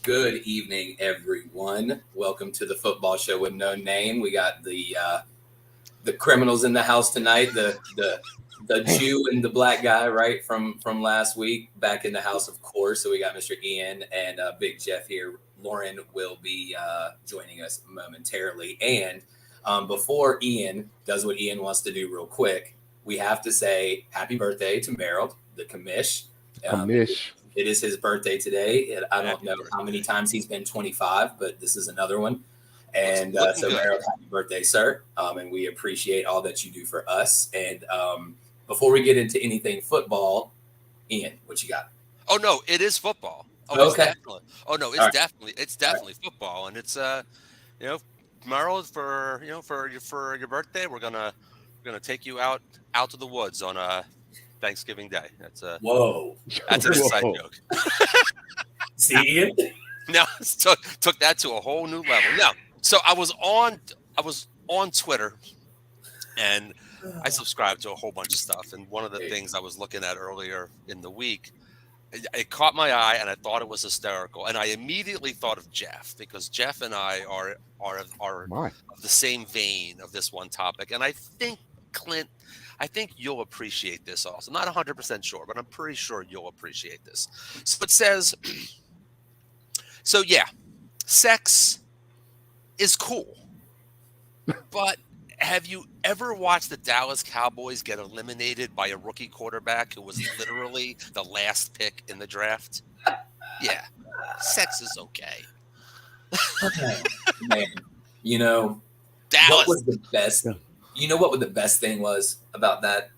Good evening, everyone. Welcome to the football show with no name. We got the criminals in the house tonight. The Jew and the black guy, right from last week, back in the house, of course. So we got Mr. Ian and Big Jeff here. Lauren will be joining us momentarily. And before Ian does what Ian wants to do, real quick, we have to say happy birthday to Merrill, the commish. It is his birthday today. I don't know how many times he's been 25, but this is another one. And so, Merrill, happy birthday, sir. And we appreciate all that you do for us. And before we get into anything football, Ian, what you got? Oh, no, it is football. Oh, okay. It's definitely football. And it's, Merrill, for your birthday, we're gonna take you out to the woods on Thanksgiving Day. That's an inside joke. See? No, took that to a whole new level. No, so I was on Twitter, and I subscribed to a whole bunch of stuff. And one of the things I was looking at earlier in the week, it caught my eye, and I thought it was hysterical. And I immediately thought of Jeff, because Jeff and I are of the same vein of this one topic. And I think, Clint, you'll appreciate this also. I'm not 100% sure, but I'm pretty sure you'll appreciate this. So it says, sex is cool, but have you ever watched the Dallas Cowboys get eliminated by a rookie quarterback who was literally the last pick in the draft? Yeah, sex is okay. Man, Dallas. What was the best? You know what the best thing was about that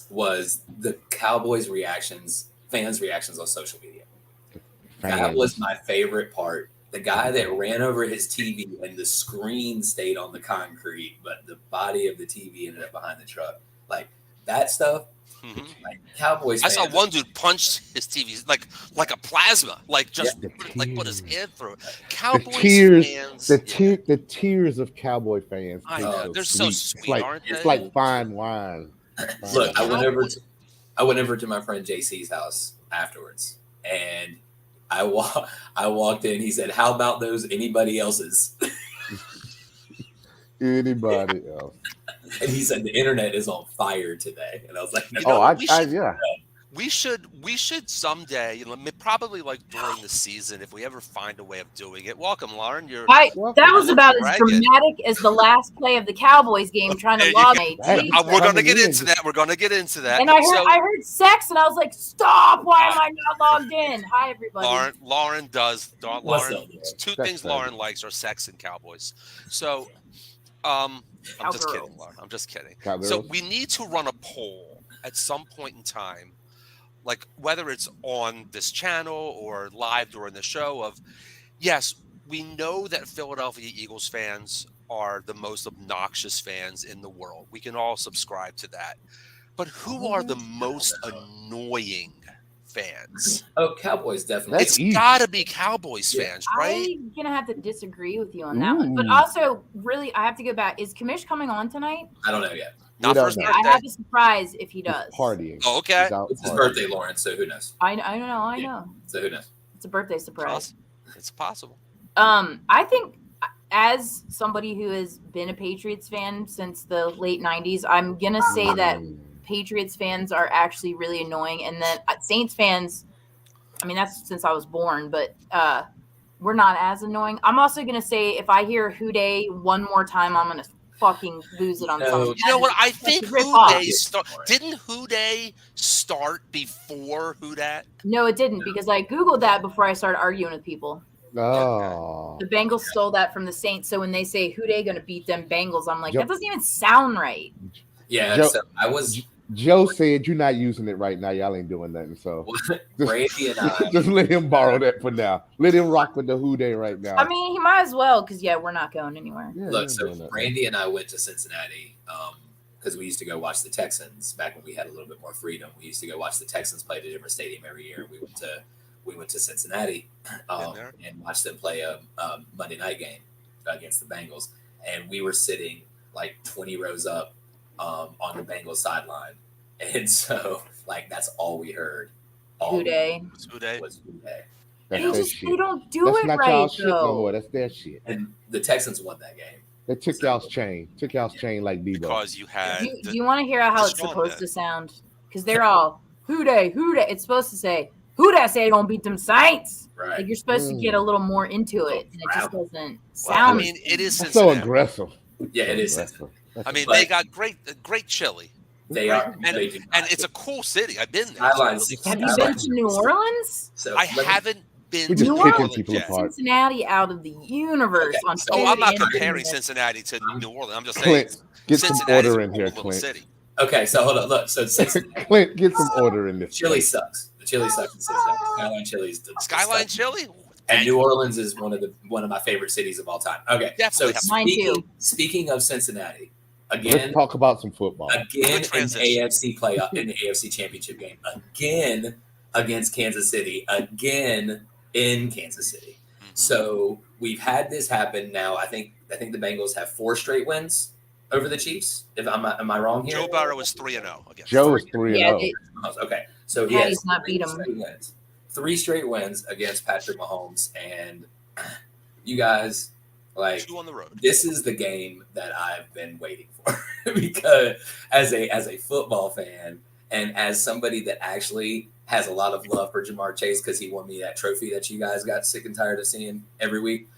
was the Cowboys' fans' reactions on social media. That was my favorite part. The guy that ran over his TV and the screen stayed on the concrete, but the body of the TV ended up behind the truck. Like that stuff. Mm-hmm. Like Cowboys fans. I saw one dude punched his TV like a plasma, put his head through it. Cowboys fans. The tears of Cowboy fans. I know. They're so sweet, aren't they? It's like fine wine. Look, I went over to my friend JC's house afterwards, and I walked in. He said, "How about those anybody else's?" Anybody else? And he said the internet is on fire today, and I was like, we should someday, probably like during the season, if we ever find a way of doing it. Welcome, Lauren. That was about as dramatic as the last play of the Cowboys game, trying to log me. We're going to get into that. And I heard sex, and I was like, stop! Why am I not logged in? Hi, everybody. Lauren, two things Lauren likes are sex and Cowboys. So, I'm just kidding, Lauren. I'm just kidding. So we need to run a poll at some point in time, like whether it's on this channel or live during the show, of, yes, we know that Philadelphia Eagles fans are the most obnoxious fans in the world. We can all subscribe to that. But who are the most annoying fans? Oh, Cowboys, definitely. It's got to be Cowboys fans, right? I'm going to have to disagree with you on that one. But also, really, I have to go back. Is Kamish coming on tonight? I don't know yet. Not for his birthday. I have a surprise if he does. He's partying. Oh, okay. It's his birthday, Lauren, so who knows? I know. Yeah. So who knows? It's a birthday surprise. It's possible. I think, as somebody who has been a Patriots fan since the late 90s, I'm going to say that Patriots fans are actually really annoying, and then Saints fans, I mean, that's since I was born, but we're not as annoying. I'm also going to say, if I hear Who Dey one more time, I'm going to fucking lose it on something. You know what? I think Who Dey didn't Who Dey start before Who Dat? No, it didn't, because I Googled that before I started arguing with people. Oh. The Bengals stole that from the Saints, so when they say Who Dey going to beat them Bengals, I'm like, that doesn't even sound right. Yeah, Joe said you're not using it right now. Y'all ain't doing nothing. So Randy and I just let him borrow that for now. Let him rock with the Who Dey right now. I mean, he might as well, because we're not going anywhere. Yeah, look, so Randy and I went to Cincinnati because we used to go watch the Texans back when we had a little bit more freedom. We used to go watch the Texans play at a different stadium every year. We went to Cincinnati and watched them play a Monday night game against the Bengals, and we were sitting like 20 rows up on the Bengals sideline, and so that's all we heard. Who Dey. Was Who Dey. That's know? their they shit. don't do That's it not right y'all shit no though. more. That's their shit. And the Texans won that game. They took So- y'all's chain. Took y'all's chain like Debo. Because you had Do you want to hear how it's Deshaun supposed did. to sound? Because they're all who dey. It's supposed to say who that say gonna beat them Saints. Right. Like you're supposed to get a little more into it, and it just doesn't Well, I sound. mean, it is That's so Cincinnati. aggressive. Yeah, it is. Aggressive. I mean, But- they got great chili, They are. and, They do and not. it's a cool city. I've been there. Skylines. It's Have really you cool. been to New Orleans? So I let me- haven't been We're to just New picking Orleans people yet. apart. Cincinnati out of the universe Okay, on so- Oh, food I'm not and comparing business. Cincinnati to New Orleans. I'm just saying Clint, get some Cincinnati's order a in cool here, little Clint. city. Okay, so hold on. Look, so Cincinnati. Clint, get some order in this. Chili place. sucks. The chili sucks in Cincinnati. Skyline chili is the Skyline stuff. chili? And New Orleans is one of my favorite cities of all time. Okay, Definitely so have- Mine too. speaking of Cincinnati, Let's again talk about some football. in Good the transition. AFC playoff in the AFC Championship game, again against Kansas City, again in Kansas City. Mhm. So we've had this happen now. I think the Bengals have 4 straight wins over the Chiefs. If am I wrong here? Joe Burrow is 3-0 against. Joe is 3-0. Okay, so he Patty's has not 3 beat 'em. straight wins. 3 straight wins against Patrick Mahomes, and you guys, like, 2 on the road. this is the game that I've been waiting for because as a football fan and as somebody that actually has a lot of love for Jamar Chase because he won me that trophy that you guys got sick and tired of seeing every week.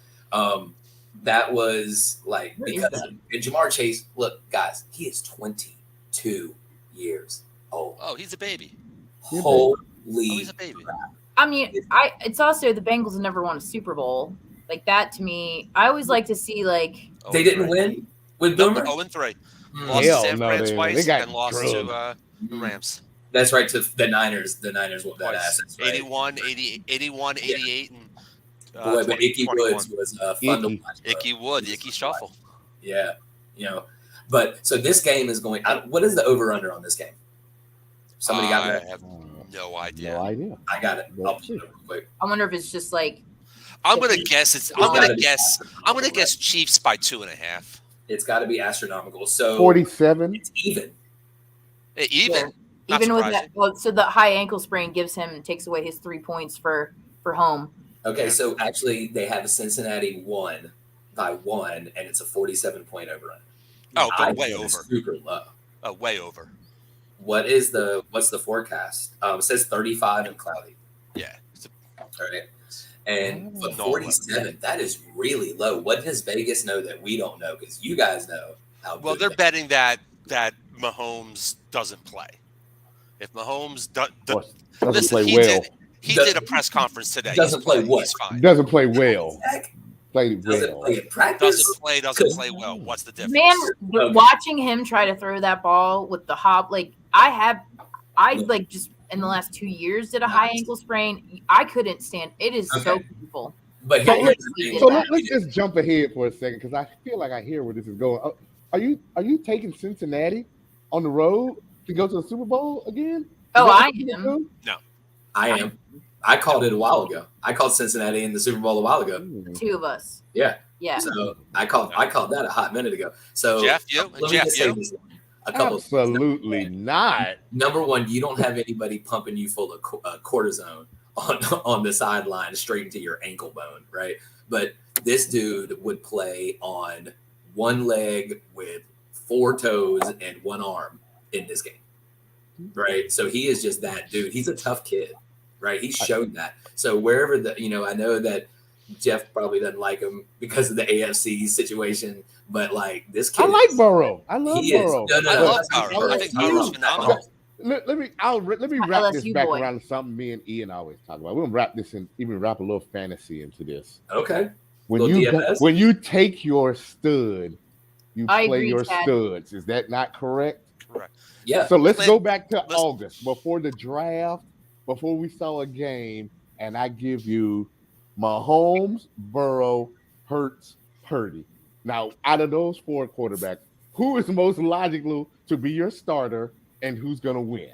That was like What is because Jamar Chase. Look, guys, he is 22 years old. Oh, he's a baby. You're Oh, Holy he's a baby. I mean, it's also the Bengals have never won a Super Bowl. Like that to me, I always like to see like They didn't win with No, Boomer. 0-3. Mm. Lost Hell to San no, Fran they twice got and lost drugged. to the Rams. That's right, to the Niners. The Niners whooped that ass. Twice. That's right. 81, 88, and Boy, but Icky 21. Woods was fun to Icky. watch. bro. Icky Wood, Icky Shuffle. Yeah, But so this game is going. What is the over under on this game? Somebody got I that? have no idea. No idea. I got it. I'll put it real quick. I wonder if it's just like I'm gonna guess I'm gonna guess Chiefs by 2.5. It's got to be astronomical. So 47. it's even. Even. Not even with that. surprising. Well, so the high ankle sprain takes away his 3 points for home. Okay, so actually they have Cincinnati won by 1, and it's a 47-point overrun. Oh, I but way think it's over. super low. Oh, way over. What's the forecast? It says 35 and cloudy. Yeah. It's a- All right. And Oh. but No, 47, that is really low. What does Vegas know that we don't know? Because you guys know how Well, good they're Vegas- betting that Mahomes doesn't play. If Mahomes Doesn't listen, play he well. He did a press conference today. Doesn't play what? He's fine. Doesn't play well. Heck, Played doesn't well. play in practice. Doesn't play well. What's the difference? Man, Okay. watching him try to throw that ball with the hop, like I like just in the last 2 years did a high ankle sprain. I couldn't stand. It is so Okay. painful. But So here's let's, the thing. so let's just jump ahead for a second because I feel like I hear where this is going. Are you taking Cincinnati on the road to go to the Super Bowl again? Oh, Is that I what you am. do? I am. I called it a while ago. I called Cincinnati in the Super Bowl a while ago. Two of us. Yeah. Yeah. So I called that a hot minute ago. So Jeff, you? let me Jeff, just say you? this. A couple. Absolutely not. Number one, you don't have anybody pumping you full of cortisone on the sideline straight into your ankle bone, right? But this dude would play on one leg with 4 toes and 1 arm in this game, right? So he is just that dude. He's a tough kid, right? He's shown that. So wherever I know that Jeff probably doesn't like him because of the AFC situation, but like this kid, I like Burrow. I love he is. Burrow. I love Burrow. I think Burrow's phenomenal. Let me wrap this LSU back boy. around to something me and Ian always talk about. We're gonna wrap this in, even wrap a little fantasy into this. Okay. When Little you DFS? when you take your stud, you I play agree, your Chad. studs. Is that not correct? Correct. Yeah. So let's Clint, go back to let's- August before the draft, before we saw a game, and I give you Mahomes, Burrow, Hurts, Purdy. Now, out of those 4 quarterbacks, who is most logical to be your starter and who's going to win?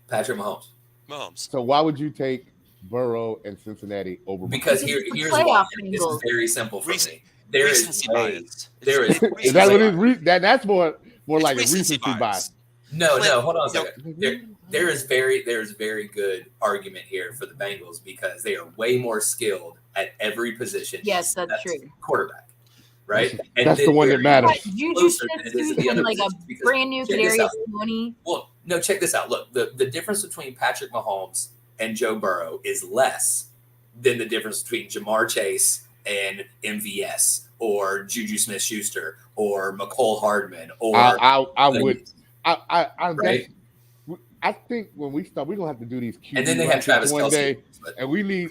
Patrick Mahomes. Mahomes. So why would you take Burrow and Cincinnati over? Because Because it's the here's playoff why. This Bengals. is very simple for Recent- me. There is Recency way. bias. there is- It's Is that what Wait. it is? That's more it's like a recency recency bias. No, Clint, hold on a you know, second. there's very good argument here for the Bengals because they are way more skilled at every position. Yes, that's true. Quarterback, right? That's the one that matters. Juju Smith-Schuster, like a brand new Kadarius Toney. Well, no, check this out. Look, the difference between Patrick Mahomes and Joe Burrow is less than the difference between Jamar Chase and MVS or Juju Smith-Schuster or McCole Hardman or I think when we start, we're gonna have to do these QB and then they have Travis one Kelce, day, and we're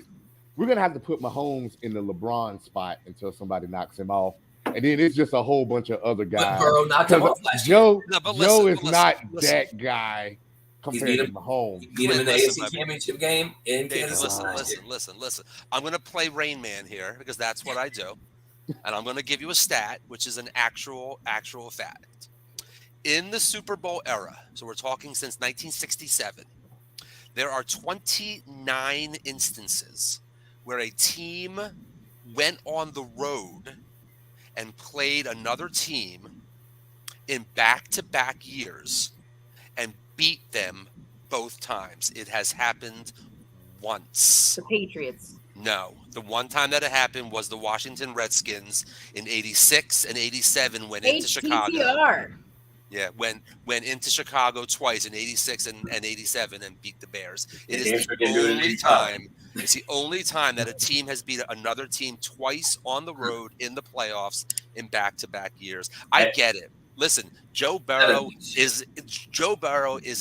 gonna have to put Mahomes in the LeBron spot until somebody knocks him off, and then it's just a whole bunch of other guys. But Burrow knocked him off last year. Joe is not that guy compared to Mahomes. He beat him in the AFC Championship game in Kansas City. Listen. I'm going to play Rain Man here because that's what I do. And I'm going to give you a stat, which is an actual fact. In the Super Bowl era, so we're talking since 1967, there are 29 instances where a team went on the road and played another team in back-to-back years and beat them both times. It has happened once. The Patriots. No. The one time that it happened was the Washington Redskins in 86 and 87 went into Chicago. Yeah, went into Chicago twice in 86 and 87 and beat the Bears. It's the only time that a team has beat another team twice on the road in the playoffs in back-to-back years. I get it. Listen, Joe Burrow is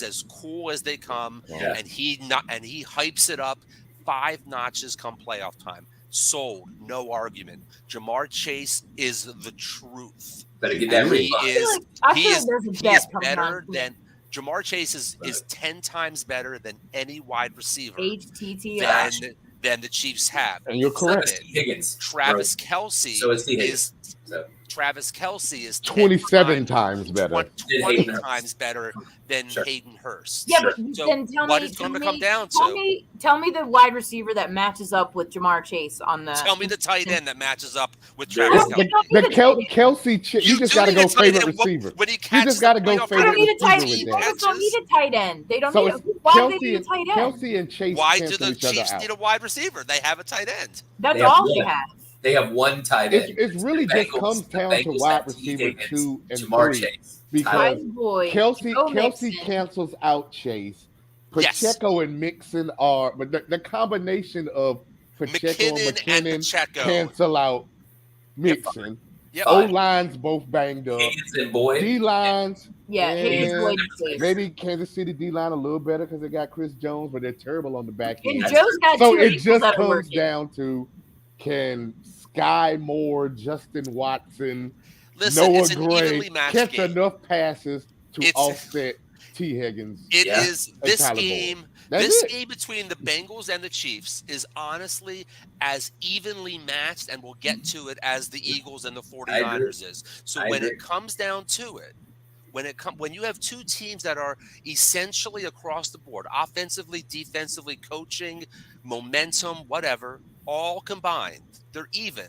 as cool as they come, and he hypes it up 5 notches come playoff time. Sold, no argument. Jamar Chase is the truth. Better get that He is better than Jamar Chase is 10 times better than any wide receiver than the Chiefs have. And you're correct. Travis Kelce Travis Kelce is 27 times better. 20 times better than Hayden Hurst. Yeah, but so then tell me the wide receiver that matches up with Jamar Chase on the. Tell me the tight end that matches up with Travis Kelce. Kelce, you just got to go favorite receiver. When he you just got to go favorite receiver with that. Bengals don't need a tight end. They don't need. Why do they need a tight end? Kelce and Chase. Why do the Chiefs need a wide receiver? They have a tight end. That's all they have. They have one tight end. It really just comes down to wide receiver 2 and 3. Chase. Because Kelce cancels out Chase. Pacheco and Mixon are, but the combination of Pacheco and McKinnon cancel out Mixon. O-lines both banged up. D-lines. Maybe Kansas City D-line a little better because they got Chris Jones, but they're terrible on the back end. And Joe's got so it just comes down to, can Sky Moore, Justin Watson, Noah Gray catch enough passes to offset T. Higgins? This game between the Bengals and the Chiefs is honestly as evenly matched, and we'll get to it, as the Eagles and the 49ers is. So when it comes down to it, when you have two teams that are essentially across the board, offensively, defensively, coaching, momentum, whatever, all combined, they're even.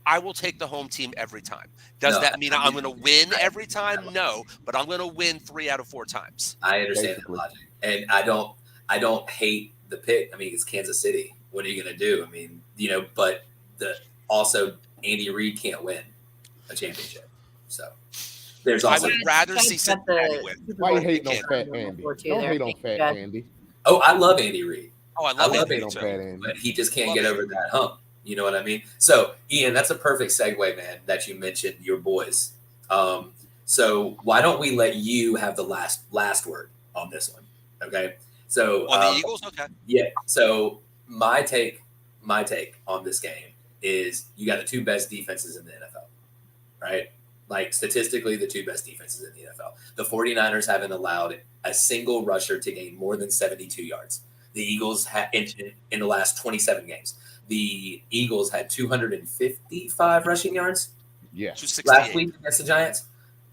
I will take the home team every time. Does that mean I'm going to win every time? No, but I'm going to win 3 out of 4 times. I understand that logic, and I don't hate the pick. I mean, it's Kansas City. What are you going to do? I mean, but also Andy Reid can't win a championship, so. I would rather see Cincinnati win. Why you hating on Fat Andy? Don't hate on Fat Andy. Oh, I love Andy Reid. Oh, I love Andy too. But he just can't get over that hump. You know what I mean? So, Ian, that's a perfect segue, man, that you mentioned your boys. So why don't we let you have the last word on this one? Okay. So on the Eagles, okay. Yeah. So my take on this game is you got the 2 best defenses in the NFL, right? Like statistically, the 2 best defenses in the NFL. The 49ers haven't allowed a single rusher to gain more than 72 yards. The Eagles had in the last 27 games. The Eagles had 255 rushing yards. Yeah, last week against the Giants,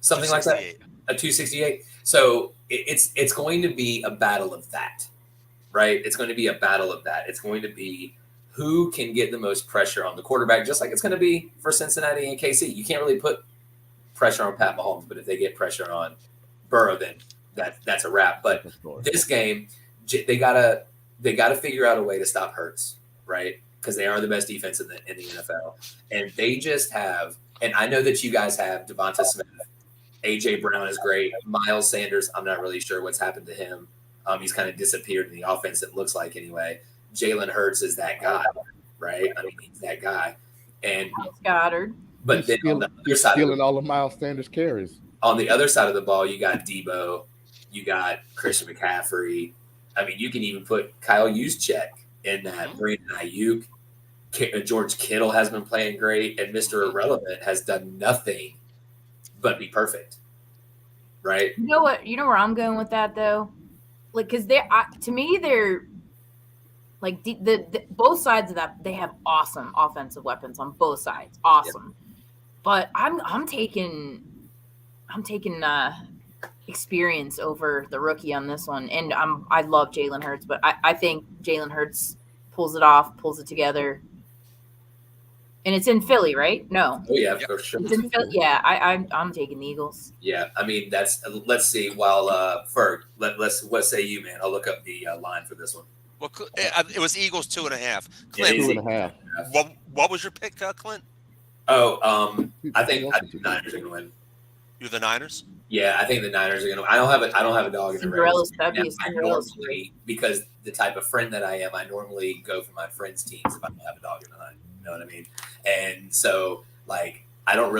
something like that. A 268. So it's going to be a battle of that, right? It's going to be a battle of that. It's going to be who can get the most pressure on the quarterback, just like it's going to be for Cincinnati and KC. You can't really put pressure on Pat Mahomes, but if they get pressure on Burrow, then that's a wrap. But this game, they gotta figure out a way to stop Hurts, right? Because they are the best defense in the NFL, and they just have. And I know that you guys have Devonta Smith, AJ Brown is great, Miles Sanders. I'm not really sure what's happened to him. He's kind of disappeared in the offense. It looks like anyway. Jalen Hurts is that guy, right? I mean, he's that guy. And Goddard. But then on the other side, stealing all of Miles Sanders carries. On the other side of the ball, you got Debo, you got Christian McCaffrey. I mean, you can even put Kyle Juszczyk in that. Brandon Ayuk, George Kittle has been playing great, and Mr. Irrelevant has done nothing but be perfect, right? You know what? You know where I'm going with that though, like because to me they're like the both sides of that. They have awesome offensive weapons on both sides, awesome. Yep. But I'm taking experience over the rookie on this one, and I love Jalen Hurts, but I think Jalen Hurts pulls it off, pulls it together. And it's in Philly, right? No. Oh yeah, for sure. It's in Philly. Yeah, I'm taking the Eagles. Yeah, I mean let's see. While Ferg, what say you, man? I'll look up the line for this one. Well, it was Eagles 2.5. Clint, 2.5. What was your pick, Clint? Oh, I think the Niners are going to win. You're the Niners? Yeah, I think the Niners are going to. I don't have a dog in the race. Because the type of friend that I am, I normally go for my friends' teams if I don't have a dog in the hunt. You know what I mean? And so, like, I don't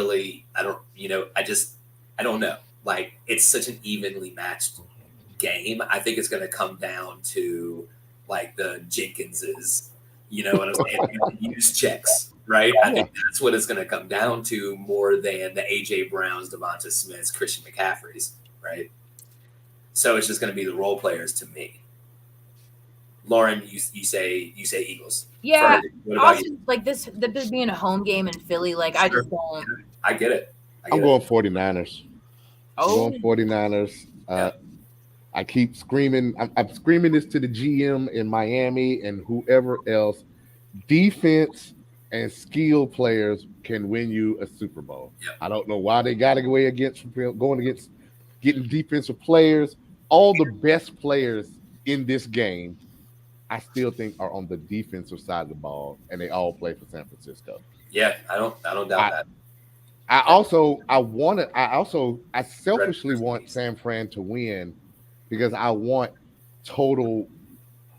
know. Like, it's such an evenly matched game. I think it's going to come down to, like, the Jenkinses, you know what I'm saying? Use checks, right? I think that's what it's going to come down to more than the A.J. Browns, Devonta Smiths, Christian McCaffreys, right? So it's just going to be the role players to me. Lauren, you say Eagles. Yeah, Austin, like this being a home game in Philly, like sure. I just don't. I get it. I'm going 49ers. Oh, I'm going 49ers. I keep screaming. I'm screaming this to the GM in Miami and whoever else. Defense and skill players can win you a Super Bowl. Yep. I don't know why they got away going against getting defensive players. All the best players in this game, I still think are on the defensive side of the ball, and they all play for San Francisco. Yeah, I don't doubt that. I selfishly want San Fran to win because I want total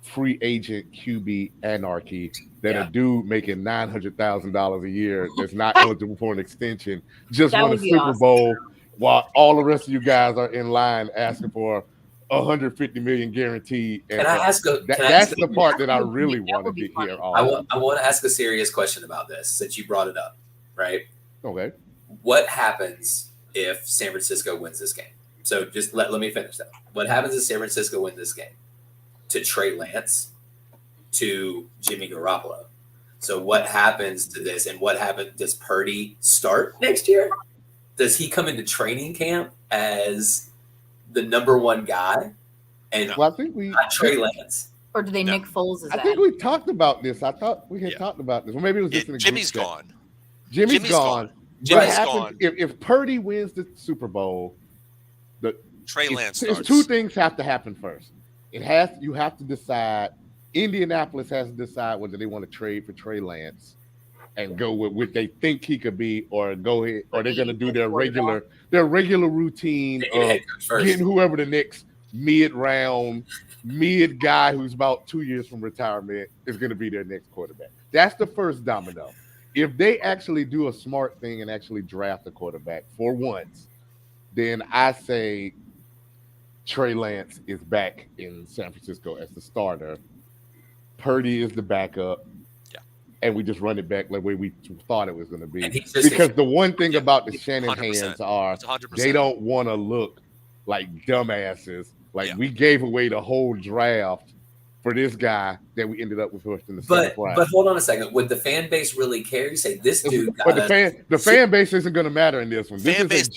free agent QB anarchy that a dude making $900,000 a year that's not eligible for an extension just won a Super Bowl while all the rest of you guys are in line asking for $150 million guaranteed. And that's the part that I really want to hear. I want to ask a serious question about this since you brought it up, right? Okay. What happens if San Francisco wins this game? So just let me finish that. What happens if San Francisco wins this game? To Trey Lance, to Jimmy Garoppolo. So what happens to this, and what happens? Does Purdy start next year? Does he come into training camp as the number one guy? And I think not Trey Lance. Or do they Nick Foles? I think we talked about this. I thought we had talked about this. Well, maybe it was just in a Jimmy's gone. Jimmy's gone. Jimmy's gone. If Purdy wins the Super Bowl, Trey Lance starts. Two things have to happen first. You have to decide. Indianapolis has to decide whether they want to trade for Trey Lance and go with what they think he could be, or go ahead, or they're going to do their regular routine of getting whoever the next mid guy who's about 2 years from retirement is going to be their next quarterback. That's the first domino. If they actually do a smart thing and actually draft a quarterback for once, then I say Trey Lance is back in San Francisco as the starter. Purdy is the backup. Yeah. And we just run it back the way we thought it was going to be. Because the one thing about the Shanahans are 100%. They don't want to look like dumbasses. Like we gave away the whole draft for this guy that we ended up with first in the second round. But hold on a second. Would the fan base really care? You say this dude got the fan base isn't going to matter in this one. This is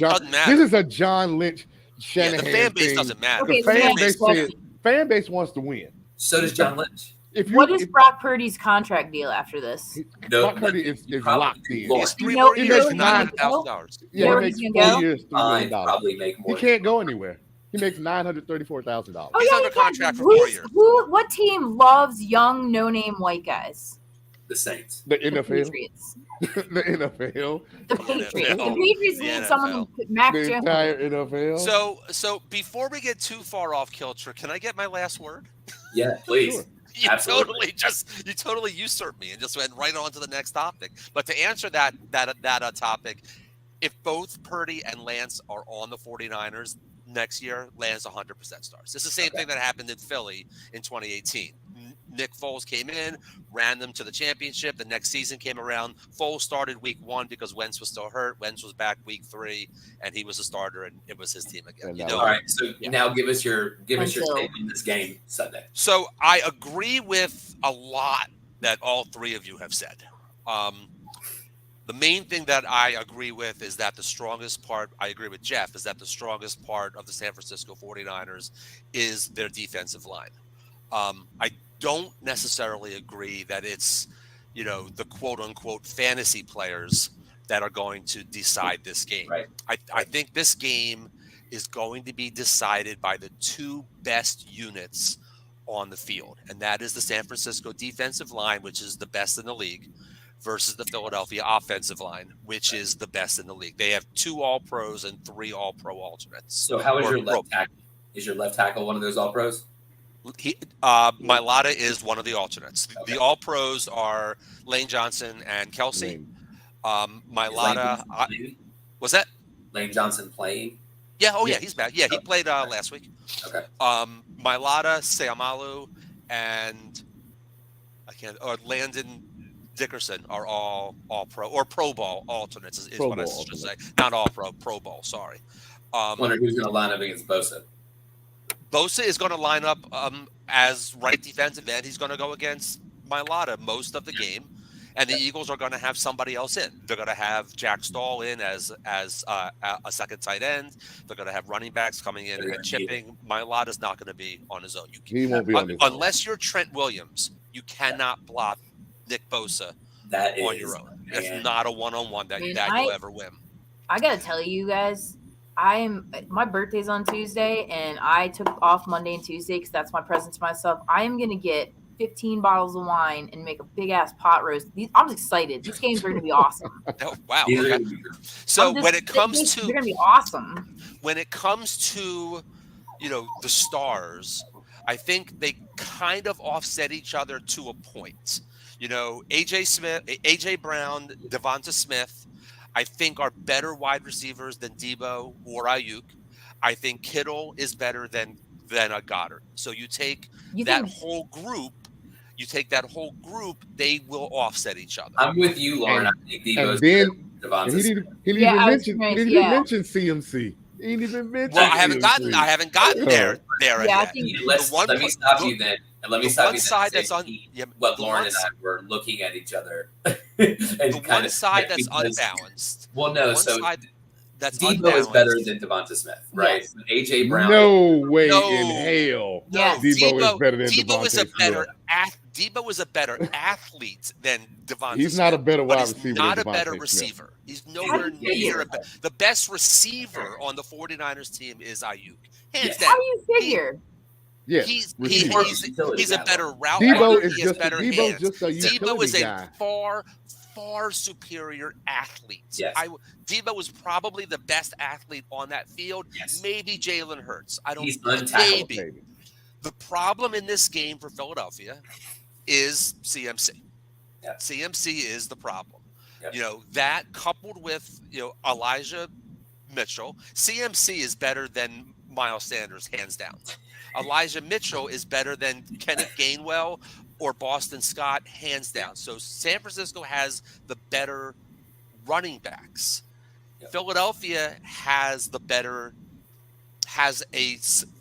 a John Lynch Shanahan the fan base thing. Doesn't matter. Okay, the fan base wants to win. So does John Lynch. What is Brock Purdy's contract deal after this? Brock Purdy is locked in. It's 3 more years, $900,000. Yeah, he makes 4 years, $3 million. Probably make more. He can't go anywhere. He makes $934,000. Oh, He's yeah, under he does. contract for 4 years. What team loves young, no-name white guys? The Saints. The The NFL, Patriots. the NFL, The The Patriots. NFL. The Patriots The need someone NFL. who Mac the Jones. entire NFL. So before we get too far off kilter, can I get my last word? Yeah, please. Sure. You Absolutely. totally usurped me and just went right on to the next topic. But to answer that topic, if both Purdy and Lance are on the 49ers next year, Lance 100% starts. It's the same thing that happened in Philly in 2018. Nick Foles came in, ran them to the championship. The next season came around. Foles started week 1 because Wentz was still hurt. Wentz was back week 3, and he was a starter, and it was his team again. And You that know, All right. So Yeah. now give us your Until- take on this game Sunday. So I agree with a lot that all three of you have said. The main thing that I agree with is that the strongest part, I agree with Jeff, is that the strongest part of the San Francisco 49ers is their defensive line. I don't necessarily agree that it's, the quote unquote fantasy players that are going to decide this game. Right. I think this game is going to be decided by the two best units on the field, and that is the San Francisco defensive line, which is the best in the league, versus the Philadelphia offensive line, which is the best in the league. They have 2 All-Pros and 3 All-Pro alternates. So how is Or your left tackle? Is your left tackle one of those All-Pros? Mailata is one of the alternates. Okay. The All-Pros are Lane Johnson and Kelsey. Lane. Mailata, Lane was that? Johnson playing? Yeah, oh yeah, Yeah. he's back. Yeah, he played last week. Okay. Mailata, Seamalu, and Landon Dickerson are all pro or Pro Bowl alternates is Pro what I Bowl should say. alternates. Not all Pro Bowl. Sorry. Wonder who's going to line up against Bosa. Bosa is going to line up as right defensive end. He's going to go against Mailata most of the game, and the Eagles are going to have somebody else in. They're going to have Jack Stahl in as a second tight end. They're going to have running backs coming in and chipping. Mailata's not going to be on his own. He won't be on his own. Unless you're Trent Williams, you cannot block Nick Bosa That on is your own. man. It's not a one-on-one that Man, you'll ever win. I gotta tell you guys, my birthday's on Tuesday, and I took off Monday and Tuesday because that's my present to myself. I am gonna get 15 bottles of wine and make a big ass pot roast. I'm excited. These games are gonna be awesome. Oh, wow. These are Okay. gonna be good. So when it comes they're gonna be awesome. to the stars, I think they kind of offset each other to a point. AJ Brown, Devonta Smith, I think are better wide receivers than Debo or Ayuk. I think Kittle is better than a Goddard. So you take that whole group, they will offset each other. I'm with you, Lauren. I think Debo's then- Devonta He Smith. didn't Yeah, I even was mention. gonna He didn't say, even mention CMC. He didn't even mention. Well, I haven't CMC. gotten there Yeah, I yet. think Let one me point- stop you then. And let me the stop one you then. side and say that's on- he- yeah, what the Lauren one and I were looking at each other. and The kind one of side that's because- unbalanced. Well, no. One So side that's Debo unbalanced. is better than Devonta Smith, right? Yes. AJ Brown. No way No. in hell. Yes. Debo is better than Debo is a Devontae better Smith. Debo is a better athlete than Devonta He's Smith, not a better but wide he's receiver not a than better Devontae Smith. receiver. He's nowhere Yeah. near the best receiver on the 49ers team is Ayuk. Hands Yes. down. how do you figure? Yeah, He's receiver. he's a better route Debo runner. is He has just better Debo's hands. just a Debo utility is a guy. far superior athlete. Yes. Debo was probably the best athlete on that field. Yes. Maybe Jalen Hurts. I don't. He's untackled. Maybe. The problem in this game for Philadelphia is CMC. Yeah. CMC is the problem. Yeah. That coupled with Elijah Mitchell, CMC is better than Miles Sanders, hands down. Elijah Mitchell is better than Kenneth Gainwell or Boston Scott, hands down. So San Francisco has the better running backs. Yeah. Philadelphia has a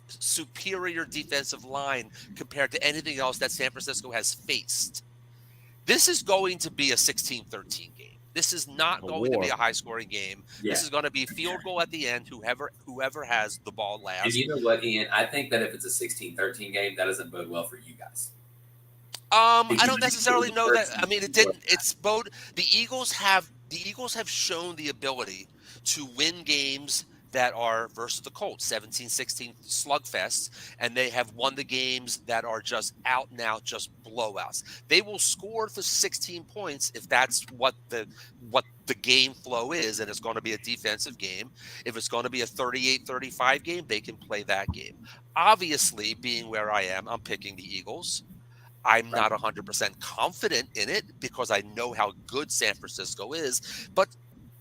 superior defensive line compared to anything else that San Francisco has faced. This is going to be a 16-13 game. This is not going to be a high-scoring game. Yeah. This is going to be field goal at the end, whoever has the ball last. And you know what, Ian? I think that if it's a 16-13 game, that doesn't bode well for you guys. I don't necessarily know that. I mean, it didn't. It's both. The Eagles have shown the ability to win games that are versus the Colts, 17-16 slugfests, and they have won the games that are just out and out, just blowouts. They will score the 16 points if that's what the game flow is, and it's going to be a defensive game. If it's going to be a 38-35 game, they can play that game. Obviously, being where I am, I'm picking the Eagles. I'm not 100% confident in it because I know how good San Francisco is, but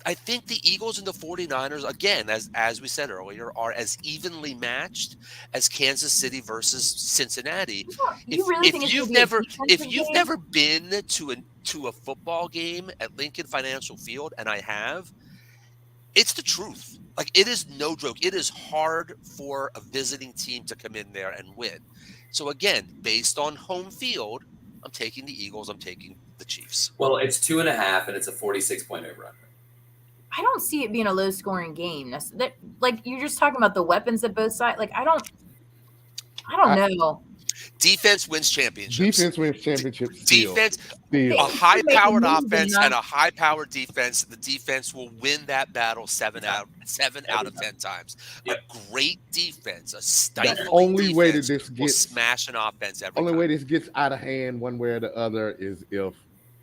I think the Eagles and the 49ers, again, as we said earlier, are as evenly matched as Kansas City versus Cincinnati. You really think it's If going to be a if defensive you've game? never been to a football game at Lincoln Financial Field, and I have, it's the truth. Like, it is no joke. It is hard for a visiting team to come in there and win. So again, based on home field, I'm taking the Eagles. I'm taking the Chiefs. Well, it's 2.5, and it's a 46-point over-under. I don't see it being a low-scoring game. Like, you're just talking about the weapons at both sides. Like, I don't know. Defense wins championships. Defense wins championships. Defense, Still. a high-powered Making moves offense enough. and a high-powered defense. The defense will win that battle seven out of 10 times. Yep. A great defense, a stifling only way that defense this will gets- smash an offense every Only time. way this gets out of hand one way or the other is if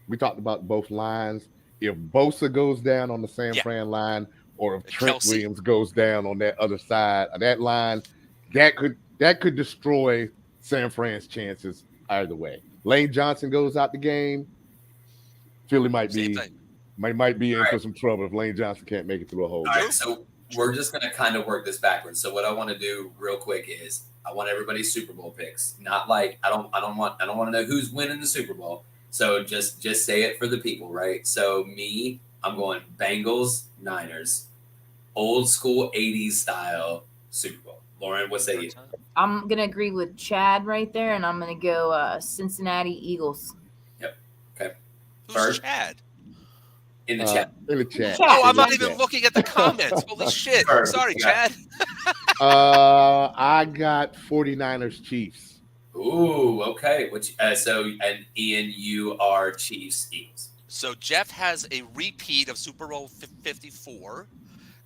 we talked about both lines. If Bosa goes down on the San Fran line, or if Trent Kelsey. Williams goes down on that other side of that line, that could destroy San Fran's chances either way. Lane Johnson goes out the game. Philly might Same be thing. might be in All for right. some trouble if Lane Johnson can't make it through a whole All game. right, so we're just going to kind of work this backwards. So what I want to do real quick is I want everybody's Super Bowl picks. Not like I don't want to know who's winning the Super Bowl. So just say it for the people, right? So I'm going Bengals, Niners, old school 80s style Super Bowl. Lauren, what say you? I'm going to agree with Chad right there, and I'm going to go Cincinnati Eagles. Who's Bird? Chad? In the chat. In the chat. Chad. Oh, I'm In the not even chat. looking at the comments. Holy shit. Bird, Sorry, yeah. Chad. I got 49ers Chiefs. Ooh, okay. And Ian, you are Chiefs, Eagles. So Jeff has a repeat of Super Bowl 54.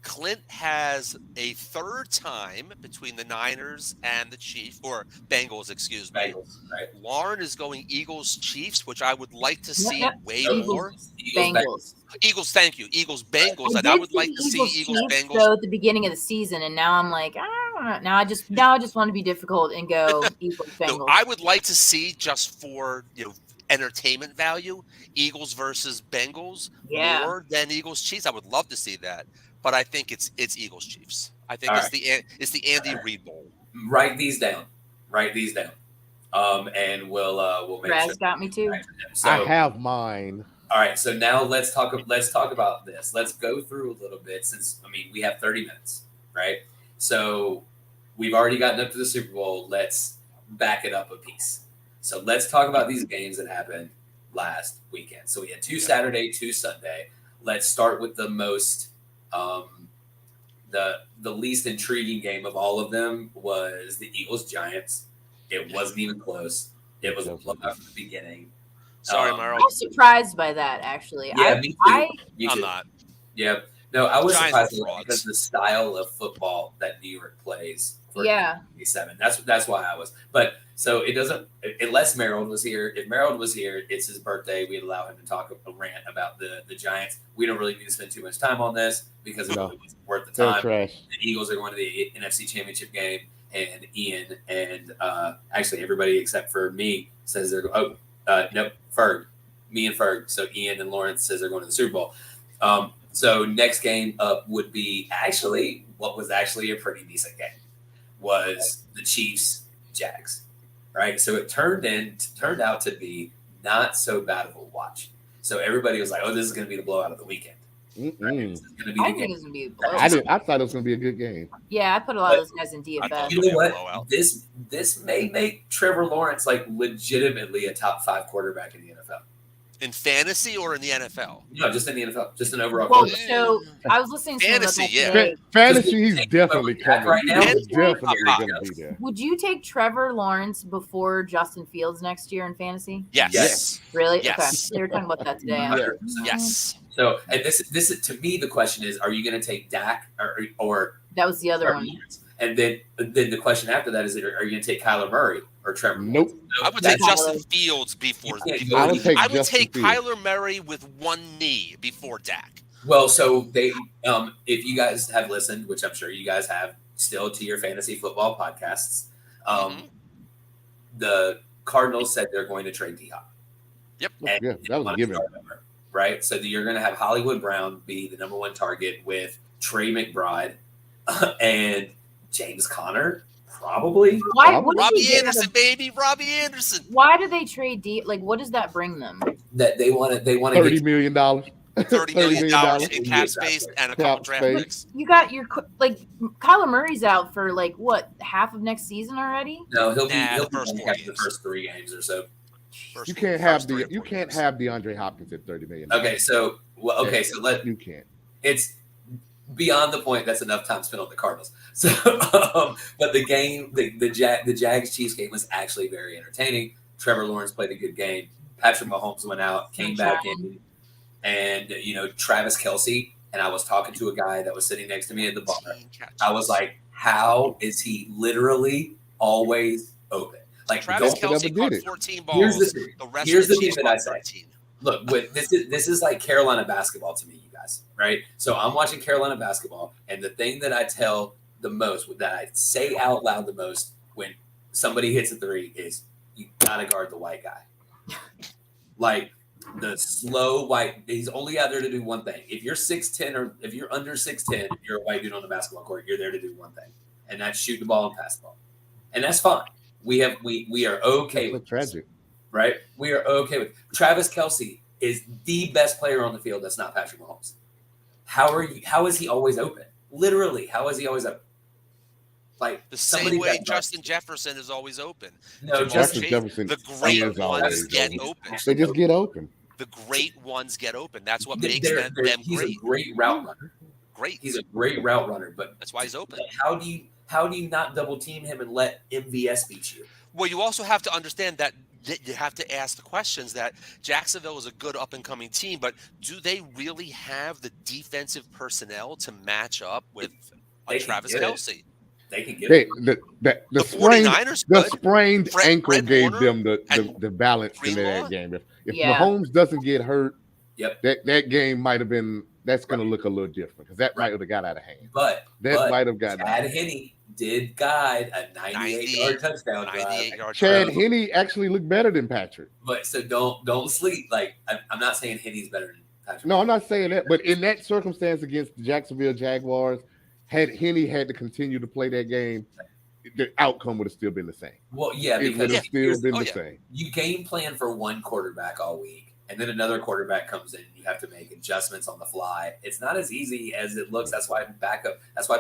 Clint has a third time between the Niners and the Chiefs, or Bengals, excuse me. Bengals, right? Lauren is going Eagles Chiefs, which I would like to see Yep. way Eagles. more. Bengals. Eagles, thank you. Eagles Bengals, and did I would see like to see Eagles Chiefs, Bengals. though, at the beginning of the season, and now I'm like, now I just want to be difficult and go Eagles Bengals. No, I would like to see, just for entertainment value, Eagles versus Bengals Yeah. more than Eagles Chiefs. I would love to see that, but I think it's Eagles Chiefs. I think All it's the Andy Reid Bowl. Write these down. And we'll make Raz sure. got me too. So, I have mine. all right. So now let's talk about this. Let's go through a little bit since we have 30 minutes, right? So we've already gotten up to the Super Bowl. Let's back it up a piece. So let's talk about these games that happened last weekend. So we had 2 Saturday, 2 Sunday. Let's start with the most the least intriguing game of all of them was the Eagles-Giants. It wasn't even close. It was a blowout from the beginning. Sorry, Um, Merrill. I'm surprised by that, actually. Yeah, me too. I Me I'm too. not. Yeah. No, I was Giants surprised are a lot frauds. because the style of football that New York plays for Yeah. 87. That's why I was. But so it doesn't unless Merrill was here. If Merrill was here, it's his birthday. We'd allow him to talk a rant about the Giants. We don't really need to spend too much time on this because it No. really wasn't worth the They're time. trash. The Eagles are going to the NFC Championship game, and Ian and actually everybody except for me says they're nope, Ferg, me and Ferg. So Ian and Lawrence says they're going to the Super Bowl. So next game up would be actually what was actually a pretty decent game was the Chiefs Jags, right? So it turned out to be not so bad of a watch. So everybody was like, "Oh, this is going to be the blowout of the weekend." Right? This is going to be I the think game. it's gonna be. I thought it was going to be a good game. Yeah, I put a lot of those guys in I thought DFS. You know It'll be a what? blowout. This may make Trevor Lawrence like legitimately a top 5 quarterback in the NFL. In fantasy or in the NFL? No, just in the NFL, just an overall. Well, quarterback. so I was listening to Fantasy, that yeah. today. Fantasy, he's definitely Dak coming. right now? He's definitely Dak. going to be there. Would you take Trevor Lawrence before Justin Fields next year in fantasy? Yes. Yes. Really? Yes. Okay. They were talking about that today. 100%. Yes. So, and this is to me the question is: are you going to take Dak or That was the other Trevor one. Lawrence? And then the question after that is: are you going to take Kyler Murray or Trevor? Nope. Lawrence? I would That's- take Justin Fields before. You can't before- go I would take I would Justin take Fields. Kyler Murray with one knee before Dak. Well, so they, if you guys have listened, which I'm sure you guys have, still to your fantasy football podcasts, the Cardinals said they're going to trade D-Hop. Yep. And Yeah, that was a given. Right? So you're going to have Hollywood Brown be the number one target with Trey McBride and James Conner, probably. Why? What did they Robbie get out Anderson, of- baby. Robbie Anderson. Why do they trade D? Like, what does that bring them? That they want to $30 get million. $30 million in $30 cap space and a couple Cap draft space. picks. You got your Kyler Murray's out for like what, half of next season already? No, he'll be Nah, he'll the be first back 4 the games. first 3 games or so. First- You can't first have 3 or 4 games. DeAndre Hopkins at $30 million. Okay, so You can't. it's beyond the point. That's enough time spent on the Cardinals. So, but the game, the Jags Chiefs game was actually very entertaining. Trevor Lawrence played a good game. Patrick Mahomes went out, came back in, and Travis Kelce. And I was talking to a guy that was sitting next to me at the bar. I was like, "How is he literally always open?" Like Travis Don't Kelce ever caught did it. 14 Here's balls. the thing. The rest Here's of the the thing Chiefs that I caught say. 13. Look, but this is like Carolina basketball to me, you guys, right? So I'm watching Carolina basketball, and the thing that I tell the most, that I say out loud the most when somebody hits a 3 is you gotta guard the white guy. Like the slow white, he's only out there to do one thing. If you're 6'10" or if you're under 6'10", if you're a white dude on the basketball court, you're there to do one thing, and that's shoot the ball and pass the ball, and that's fine. We are okay with That's tragic. right? We are okay with Travis Kelce is the best player on the field. That's not Patrick Mahomes. How is he always open? Literally, how is he always open? Like The same somebody way that- Justin Jefferson is always open. No, Jamar Justin Chase, Jefferson the great is ones always get open. open. They just get open. The great ones get open. That's what They're- makes them he's great. a great route runner. Great. He's a great route runner, but That's why he's open. how do you not double team him and let MVS beat you? Well, you also have to understand that you have to ask the questions that Jacksonville is a good up-and-coming team, but do they really have the defensive personnel to match up with They can Travis get it. Kelce? They can get They, it. the 49ers good. sprained Fred ankle gave Warner them the and balance in Greenlaw? that game. If Yeah. Mahomes doesn't get hurt, Yep. that game might have been. That's going to look a little different because that might have got out of hand. But That might have gotten. Chad Henne did guide a 98-yard touchdown drive. 98-yard Chad drive. Henne actually looked better than Patrick. But so don't sleep. Like I'm not saying Henne's better than Patrick. No, I'm not saying that. But in that circumstance against the Jacksonville Jaguars, had Henne had to continue to play that game, the outcome would have still been the same. Well, yeah, It would because have still been Oh, the yeah. same. you game plan for one quarterback all week, and then another quarterback comes in. You have to make adjustments on the fly. It's not as easy as it looks. That's why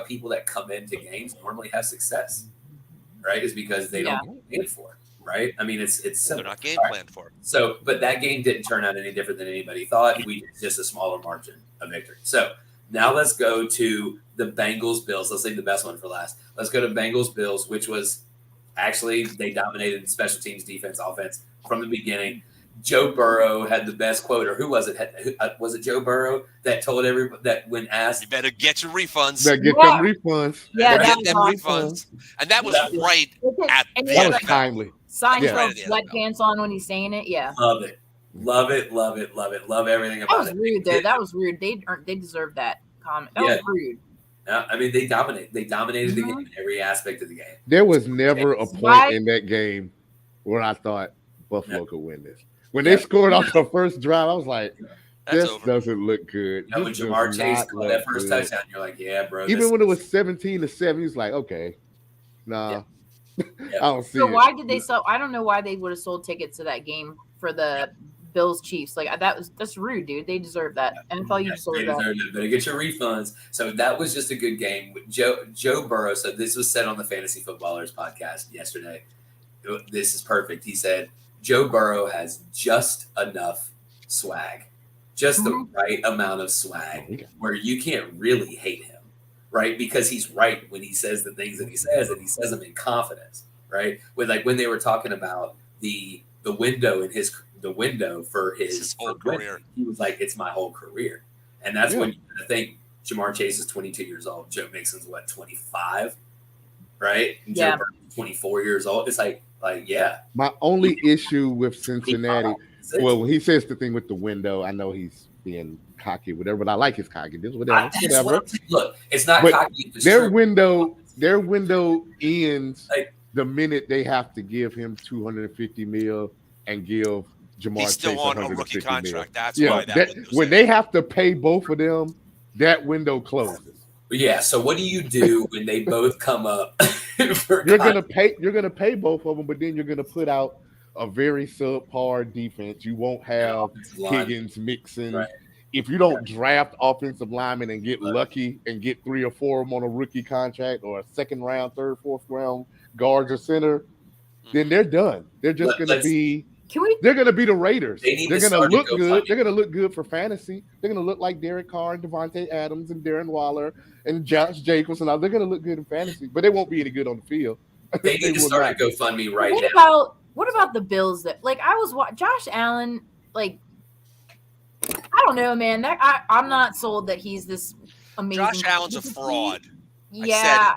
people that come into games normally have success, right? Is because they don't get paid for it, right? I mean, it's They're simple. not game All right. planned for. So, but that game didn't turn out any different than anybody thought. We just a smaller margin of victory. So now let's go to the Bengals Bills. Let's leave the best one for last. Let's go to Bengals Bills, which was actually they dominated special teams, defense, offense from the beginning. Joe Burrow had the best quote, or who was it? Was it Joe Burrow that told everybody that when asked? You better get your refunds. Better get Yeah. them refunds. Yeah, Better that get was them awesome. refunds. And that was That was- right at And the he That had was NFL. timely. Seinfeld Yeah. sweatpants on when he's saying it. Yeah, Love it, love it, love it, love it, love everything that about was it. rude. Though that was rude. They deserved that comment. That Yeah. was rude. I mean, they dominated the game in every aspect of the game. There was never a point Why- in that game where I thought Buffalo could win this. When Yeah. they scored off the first drive, I was like, That's this over. doesn't look good. When This Jamar does Chase not caught that look first good. touchdown, you're like, yeah, bro. Even this- when it was 17-7, he's like, okay, nah. I don't see So it. why did they sell? I don't know why they would have sold tickets to that game for the Bills Chiefs. Like that's rude, dude. They deserve that. NFL, you They deserve that. deserved it. Better get your refunds. So that was just a good game. Joe Burrow. So this was said on the Fantasy Footballers podcast yesterday. This is perfect. He said Joe Burrow has just enough swag, just the right amount of swag where you can't really hate him, right? Because he's right when he says the things that he says, and he says them in confidence, right? With like when they were talking about the window in the window for his whole career, he was like, "It's my whole career," and that's when you think Jamar Chase is 22 years old, Joe Mixon's what 25, right? And Joe Burrow's 24 years old. It's like yeah. My only issue with Cincinnati, well, he says the thing with the window. I know he's being cocky, whatever, but I like his cockiness, whatever. Look, it's not but cocky. Their window ends the minute they have to give him $250 million and give Jamar He's still Chase on a rookie contract. That's why when they have to pay both of them, that window closes. Yeah. So what do you do when they both come up? You're gonna pay both of them, but then you're gonna put out a very subpar defense. You won't have Higgins, Mixon. Right. If you don't draft offensive linemen and get lucky and get 3 or 4 of them on a rookie contract or a second round, third, fourth round guards or center, then they're done. They're just gonna be. They're going to be the Raiders. They're going to look good. They're going to look good for fantasy. They're going to look like Derek Carr and Devontae Adams and Darren Waller and Josh Jacobs and all. They're going to look good in fantasy, but they won't be any good on the field. They need to start a GoFundMe right now. What about the Bills? That Josh Allen. Like, I don't know, man. I'm not sold that he's this amazing. Josh Allen's a fraud. Yeah.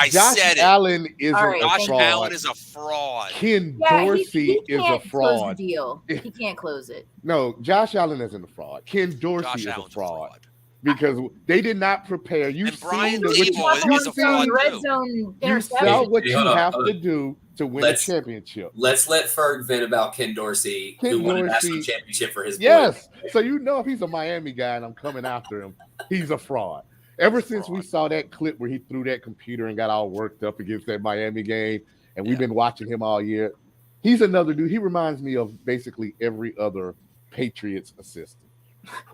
Josh Allen is Josh Allen is a fraud. Ken Dorsey is a fraud. Close the deal. He can't close it. No, Josh Allen isn't a fraud. Ken Dorsey is a fraud because they did not prepare. You and Brian Dable is a fraud red zone you saw what you have to do to win a championship. Let's let Ferg vent about Ken Dorsey, who won a national championship for his boy. So you know if he's a Miami guy and I'm coming after him, he's a fraud. Ever since we saw that clip where he threw that computer and got all worked up against that Miami game, and we've been watching him all year, he's another dude. He reminds me of basically every other Patriots assistant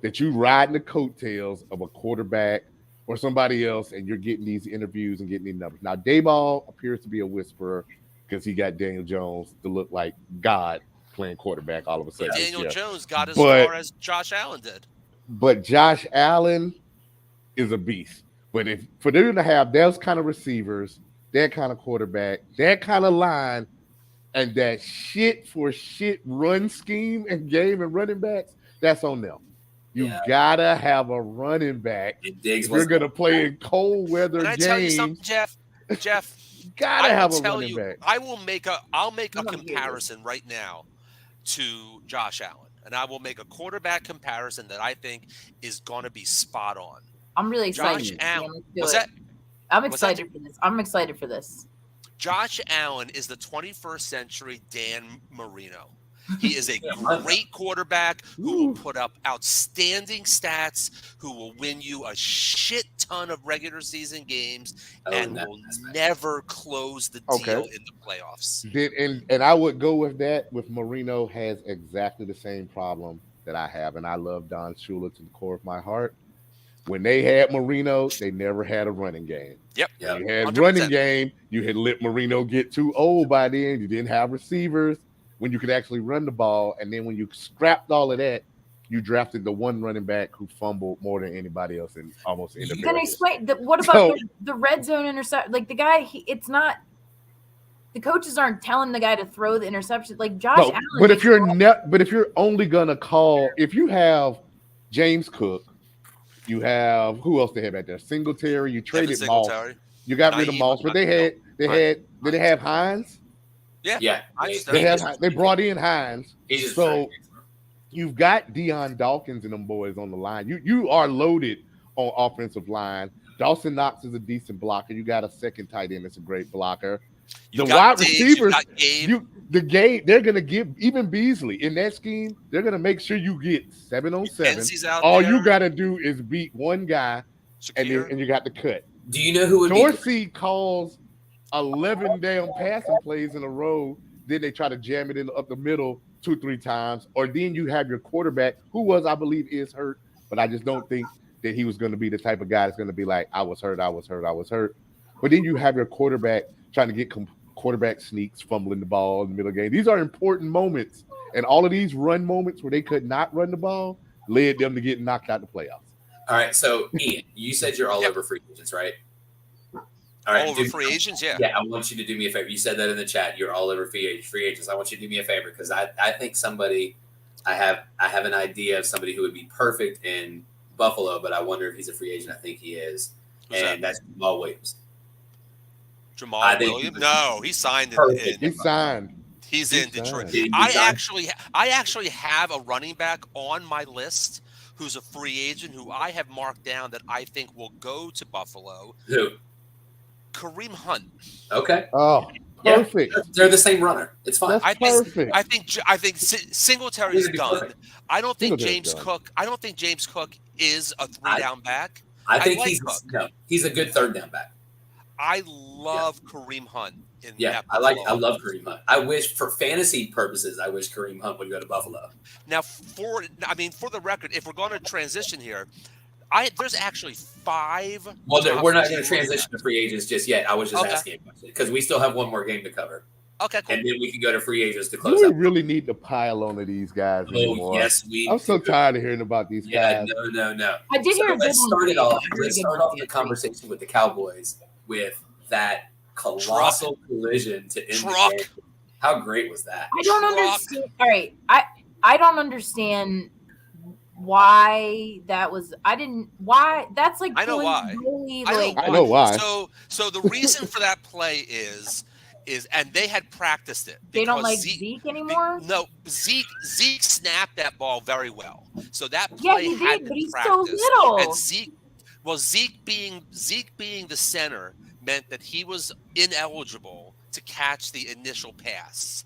that you ride in the coattails of a quarterback or somebody else, and you're getting these interviews and getting these numbers. Now, Dayball appears to be a whisperer because he got Daniel Jones to look like God playing quarterback all of a sudden. Daniel Jones got as far as Josh Allen did. But Josh Allen is a beast. But if for them to have those kind of receivers, that kind of quarterback, that kind of line, and that shit run scheme and game and running backs, that's on them. You gotta have a running back. We're gonna play in cold weather games. Can I tell you something, Jeff? You gotta have a running back. I'll make a comparison right now to Josh Allen, and I will make a quarterback comparison that I think is gonna be spot on. I'm really excited. Josh Allen. I'm excited for this. I'm excited for this. Josh Allen is the 21st century Dan Marino. He is a great quarterback who will put up outstanding stats, who will win you a shit ton of regular season games, and will never close the deal in the playoffs. And I would go with that. With Marino has exactly the same problem that I have, and I love Don Shula to the core of my heart. When they had Marino, they never had a running game. Yep. You had 100%. Running game. You had let Marino get too old by then. You didn't have receivers when you could actually run the ball. And then when you scrapped all of that, you drafted the one running back who fumbled more than anybody else in almost any. Can I explain what about the red zone intercept? Like the guy, it's not. The coaches aren't telling the guy to throw the interception. Like Josh Allen. But if you're only gonna call, if you have James Cook. You have who else they had back there? Singletary. You traded Moss. You got rid of Moss, but did they have Hines? Yeah. They brought in Hines. So you've got Deion Dawkins and them boys on the line. You are loaded on offensive line. Dawson Knox is a decent blocker. You got a second tight end that's a great blocker. The wide receivers, they're going to give even Beasley in that scheme. They're going to make sure you get 7-on-7. All you got to do is beat one guy, and you got the cut. Do you know who would Dorsey calls 11 damn passing plays in a row. Then they try to jam it in up the middle 2-3 times, or then you have your quarterback, who I believe is hurt, but I just don't think that he was going to be the type of guy that's going to be like, I was hurt. But then you have your quarterback trying to get quarterback sneaks, fumbling the ball in the middle of the game. These are important moments And all of these run moments where they could not run the ball led them to get knocked out the playoffs. All right, so Ian, you said you're all over free agents, right? All right, All over free agents, yeah. Yeah, I want you to do me a favor. You said that in the chat. You're all over free agents. I want you to do me a favor because I think somebody, I have an idea of somebody who would be perfect in Buffalo, but I wonder if he's a free agent. I think he is, that's Jamal Williams. Jamal Williams? No, he signed in. He signed. He's in Detroit. I actually have a running back on my list who's a free agent who I have marked down that I think will go to Buffalo. Who? Kareem Hunt. Okay. Oh, perfect. Yeah, they're the same runner. It's fine. That's perfect. I think Singletary's done. Perfect. I don't think James Cook is a 3-down back. I think he's a good 3rd-down back. I love Kareem Hunt. I love Kareem Hunt. I wish, for fantasy purposes, Kareem Hunt would go to Buffalo. Now, for the record, if we're going to transition here, there's actually 5. Well, we're not going to transition to free agents just yet. I was just asking a question because we still have one more game to cover. Okay, cool. And then we can go to free agents to close Do up. we really need to pile on to these guys anymore? Yes, I'm so tired of hearing about these guys. No. I did hear a good one. Let's start off the conversation with the Cowboys with that colossal collision to end the game. How great was that? I don't understand. All right, I don't understand why that was. Why that's like. I know why. Really, I know why. So the reason for that play is and they had practiced it. They don't like Zeke anymore? No, Zeke snapped that ball very well. So that play yeah, he had did, been but he's practiced. so little. And Zeke being the center meant that he was ineligible to catch the initial pass.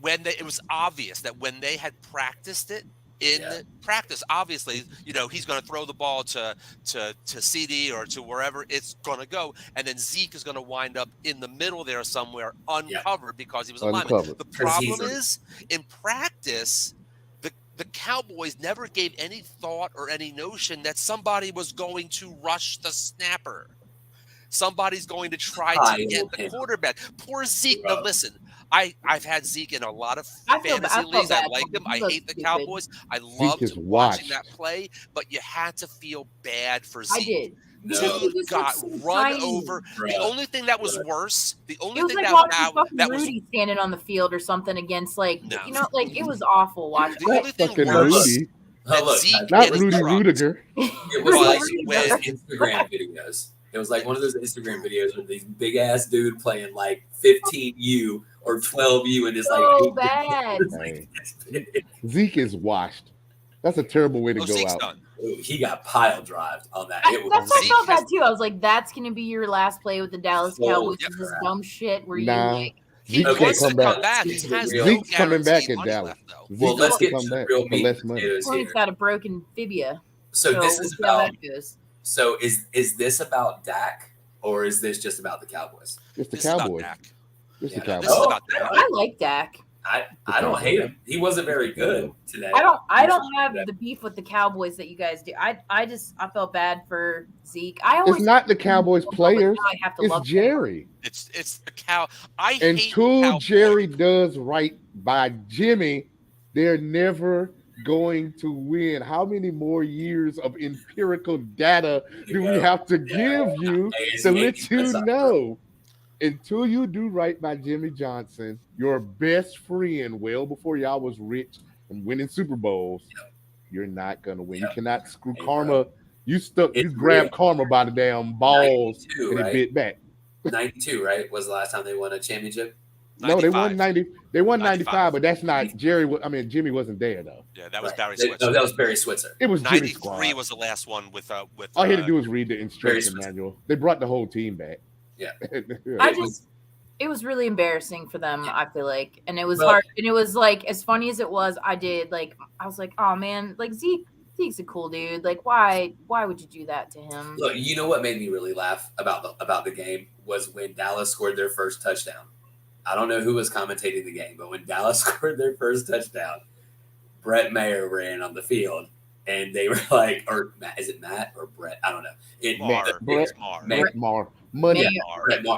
It was obvious that when they had practiced it in practice, obviously, he's going to throw the ball to CD or to wherever it's going to go, and then Zeke is going to wind up in the middle there somewhere uncovered because he was a lineman. The problem is, in practice, the Cowboys never gave any thought or any notion that somebody was going to rush the snapper. Somebody's going to try to get the quarterback. Poor Zeke. Now listen, I've had Zeke in a lot of fantasy leagues. I like him. I hate the Cowboys. I loved watching that play, but you had to feel bad for Zeke. I did. Dude got run over. The only thing that was worse, it was like Rudy standing on the field or something against it was awful watching. The only thing worse not Rudy Rudiger. It was like Instagram videos. It was like one of those Instagram videos with these big ass dude playing like 15U or 12U, and it's so bad. Zeke is washed. That's a terrible way to go Zeke's out. Done. He got pile drived on that. I felt bad too. I was like, that's going to be your last play with the Dallas Cowboys. This dumb shit where he wants to come back. He has Zeke's coming back in Dallas. Well, let's get to the real meat and potatoes here. He's got a broken fibia. So this is about. So is this about Dak or is this just about the Cowboys? It's the Cowboys. It's the Cowboys. I like Dak. I don't hate him. He wasn't very good today. I don't have the beef with the Cowboys that you guys do. I felt bad for Zeke. It's not the Cowboys players. It's Jerry. It's the cow. Until Jerry does right by Jimmy, they're never going to win. How many more years of empirical data do we have to give you to let you know? Until you do right by Jimmy Johnson, your best friend, well before y'all was rich and winning Super Bowls, you're not gonna win. You cannot screw karma. You grabbed karma by the damn balls and it bit back. 92, right? Was the last time they won a championship? 95. No, they won 90. They won 95, but that's not Jerry. Jimmy wasn't there though. Yeah, that was Barry Switzer. No, that was Barry Switzer. It was 93 was the last one with. All he had to do was read the instruction manual. They brought the whole team back. Yeah, it was really embarrassing for them. I feel like, and it was hard. And it was like, as funny as it was, I was like, oh man, like Zeke's a cool dude. Like, why would you do that to him? Look, you know what made me really laugh about the game was when Dallas scored their first touchdown. I don't know who was commentating the game, but when Dallas scored their first touchdown, Brett Maher ran on the field, and they were like, or is it Matt or Brett? I don't know. Money.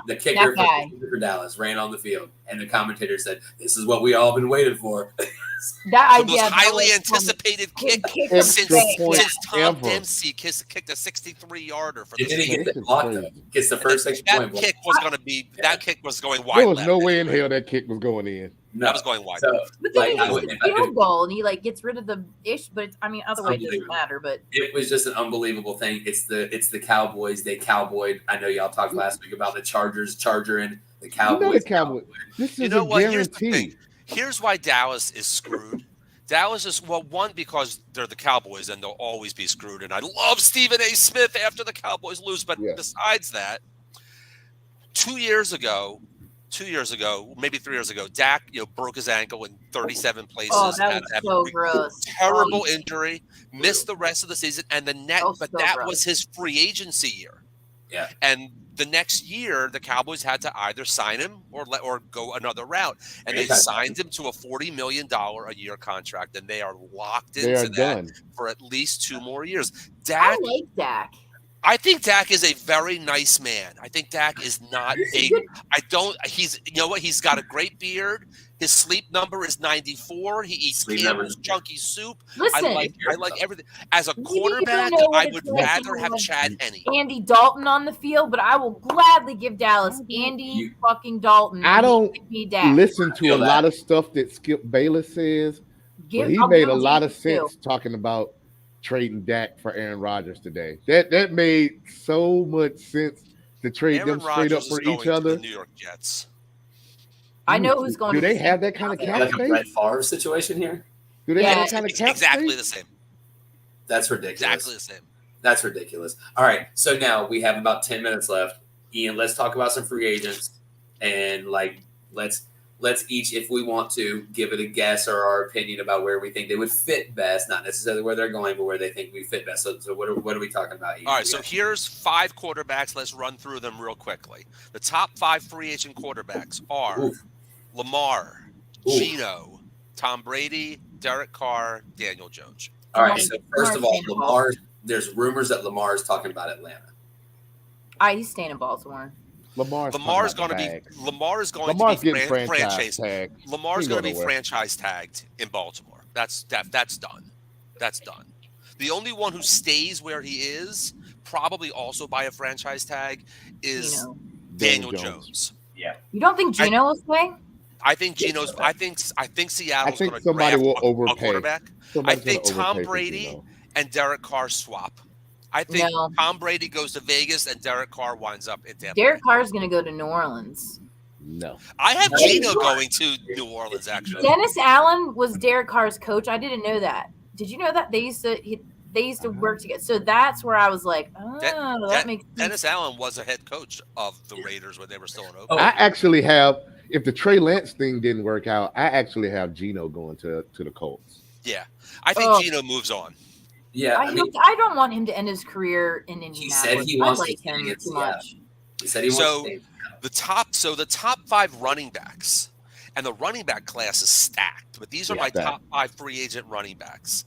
The kicker for Dallas ran on the field, and the commentator said, "This is what we all been waiting for." The most highly anticipated kick since Tom Dempsey kicked a 63-yarder for the Didn't he get the block? Gets the first extra point. That kick was going wide. There was no way in hell that kick was going in. No, that was going wide. So, but then he gets the field goal and he gets rid of the ish. But other way it doesn't matter. But it was just an unbelievable thing. It's the Cowboys. They cowboyed. I know y'all talked last week about the Chargers chargering the Cowboys. This is a guarantee. Here's why Dallas is screwed. Dallas is, one, because they're the Cowboys and they'll always be screwed. And I love Stephen A. Smith after the Cowboys lose. But besides that, 2 years ago, maybe 3 years ago, Dak broke his ankle in 37 places. Oh, that was so gross. Terrible injury. Missed the rest of the season. And that was his free agency year. Yeah. And the next year, the Cowboys had to either sign him or go another route, and they signed him to a $40 million a year contract, and they are locked into that for at least 2 more years. I like Dak. I think Dak is a very nice man. I think Dak is not big. He's he's got a great beard. His sleep number is 94. He eats Campbell's chunky soup. Listen, I like everything. As a quarterback, I would rather have Chad Henne. Andy Dalton on the field, but I will gladly give Dallas Andy fucking Dalton. I don't listen to a lot of stuff that Skip Bayless says, but he made a lot of sense talking about trading Dak for Aaron Rodgers today. That made so much sense to trade them straight up for each other. The New York Jets. I know who's going. Do they have that kind of cap space? Like a Brett Favre situation here? Do they have that kind of cap exactly space? the same. That's ridiculous. Exactly the same. That's ridiculous. All right, so now we have about 10 minutes left. Ian, let's talk about some free agents, and let's each, if we want to, give it a guess or our opinion about where we think they would fit best, not necessarily where they're going, but where they think we fit best. So what are we talking about, Ian? All right, so here's 5 quarterbacks. Let's run through them real quickly. The top 5 free agent quarterbacks are Lamar, Geno, Tom Brady, Derek Carr, Daniel Jones. All right, so first of all, Lamar, there's rumors that Lamar is talking about Atlanta. He's staying in Baltimore. Lamar's going to be franchise tagged. Lamar's going to be franchise tagged in Baltimore. That's done. That's done. The only one who stays where he is, probably also by a franchise tag, is Daniel Jones. Yeah. You don't think Geno will stay? I think Geno's. I think Seattle's going to somebody draft will a overpay. quarterback. I think Tom Brady and Derek Carr swap. I think Tom Brady goes to Vegas and Derek Carr winds up in Tampa. Derek Carr's going to go to New Orleans. No. I have Geno going to New Orleans, actually. Dennis Allen was Derek Carr's coach. I didn't know that. Did you know that? They used to work together. So that's where I was like, that makes sense. Dennis Allen was a head coach of the Raiders when they were still in Oakland. I actually have, if the Trey Lance thing didn't work out, I actually have Geno going to the Colts. Yeah. I think Geno moves on. Yeah, I don't want him to end his career in Indianapolis. He said he wants to him too much. He said he wants to the top 5 running backs, and the running back class is stacked, but these are my top 5 free agent running backs.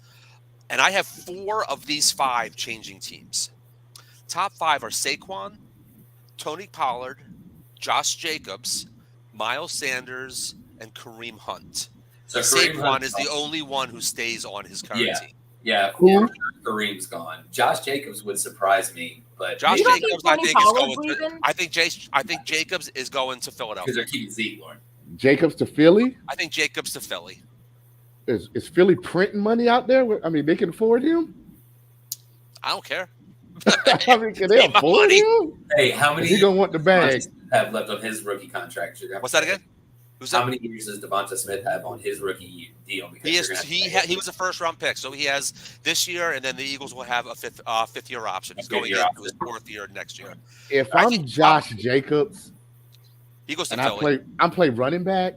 And I have 4 of these 5 changing teams. Top 5 are Saquon, Tony Pollard, Josh Jacobs, Miles Sanders, and Kareem Hunt. So Saquon is the only one who stays on his current team. Yeah, Kareem's gone. Josh Jacobs would surprise me, but Josh Jacobs, I think, is going to. I think Jacobs is going to Philadelphia because they're keeping Zeke, Lauren. Jacobs to Philly. I think Jacobs to Philly. Is Philly printing money out there? I mean, they can afford him. I don't care. I mean, can they afford him? Hey, how many? He gonna want the bag. Have left on his rookie contract? What's that again? How many years does Devonta Smith have on his rookie deal? He was a first-round pick, so he has this year, and then the Eagles will have a fifth-year option. He's going into his 4th year next year. If I'm Josh Jacobs, he goes to and Philly. I play running back,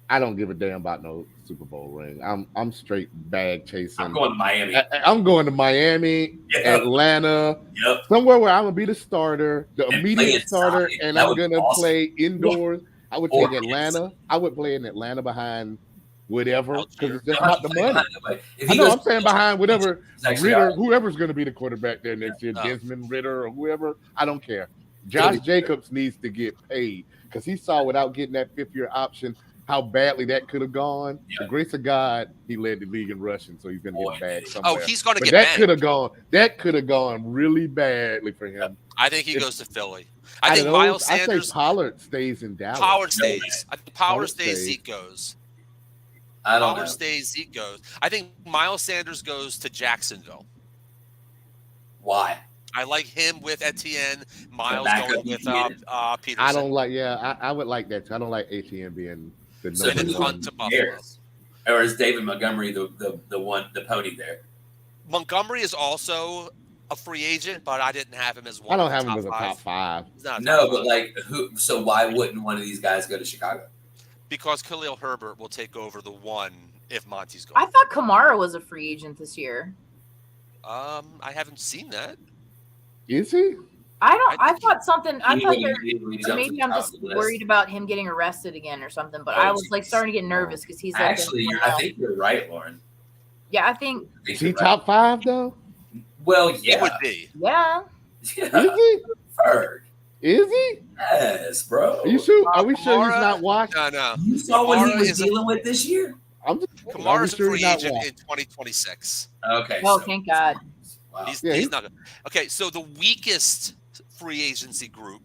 I don't give a damn about no Super Bowl ring. I'm straight bag chasing. I'm going to Miami. I'm going to Miami, Atlanta, somewhere where I'm gonna be the starter, the immediate starter, and I'm gonna play indoors. I would take Atlanta. I would play in Atlanta behind whatever because it's just not the money. I'm saying behind whatever Ritter, whoever's going to be the quarterback there next year, Desmond Ritter or whoever. I don't care. Josh Jacobs needs to get paid because he saw without getting that 5th-year option how badly that could have gone. Yeah. The grace of God, he led the league in rushing, so he's going to get back somewhere. Oh, he's going to But get that back. could have gone. That could have gone really badly for him. I think he goes to Philly. I think Miles Sanders. I say Pollard stays in Dallas. Pollard stays. I think Pollard stays. Zeke goes. I don't know. Pollard stays. Zeke goes. I think Miles Sanders goes to Jacksonville. Why? I like him with Etienne. Miles going with Peterson. I don't like. Yeah, I would like that too. I don't like Etienne being the number one. To Buffalo. Or is David Montgomery the pony there? Montgomery is also a free agent, but I didn't have him as one. I don't have him as a top 5. No, but like who? So why wouldn't one of these guys go to Chicago? Because Khalil Herbert will take over the 1 if Monty's gone. I thought Kamara was a free agent this year. I haven't seen that. Is he? I thought something. I thought maybe I'm just worried about him getting arrested again or something. But I was like starting to get nervous because he's actually. I think you're right, Lauren. Yeah, I think. Is he top 5 though? Well, yeah, it would be. Yeah. Is he? Ferg. Is he? Yes, bro. Are you sure? Are we sure he's not watching? No. You saw what he was dealing with this year. Kamara's a free agent in 2026. Okay. Oh, thank God. Wow. He's not. Okay, so the weakest free agency group,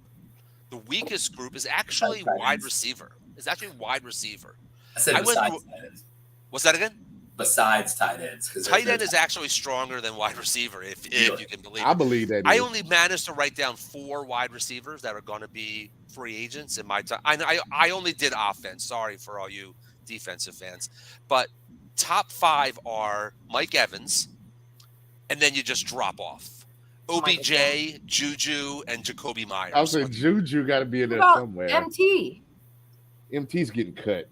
is actually wide receiver. It's actually wide receiver. I said besides tight ends. What's that again? Besides tight ends. Tight end is actually stronger than wide receiver, if you can believe it. I believe that. I only managed to write down 4 wide receivers that are going to be free agents in my time. I only did offense. Sorry for all you defensive fans. But top 5 are Mike Evans, and then you just drop off. OBJ, Juju, and Jacoby Myers. I was saying Juju got to be in there somewhere. MT. MT's getting cut.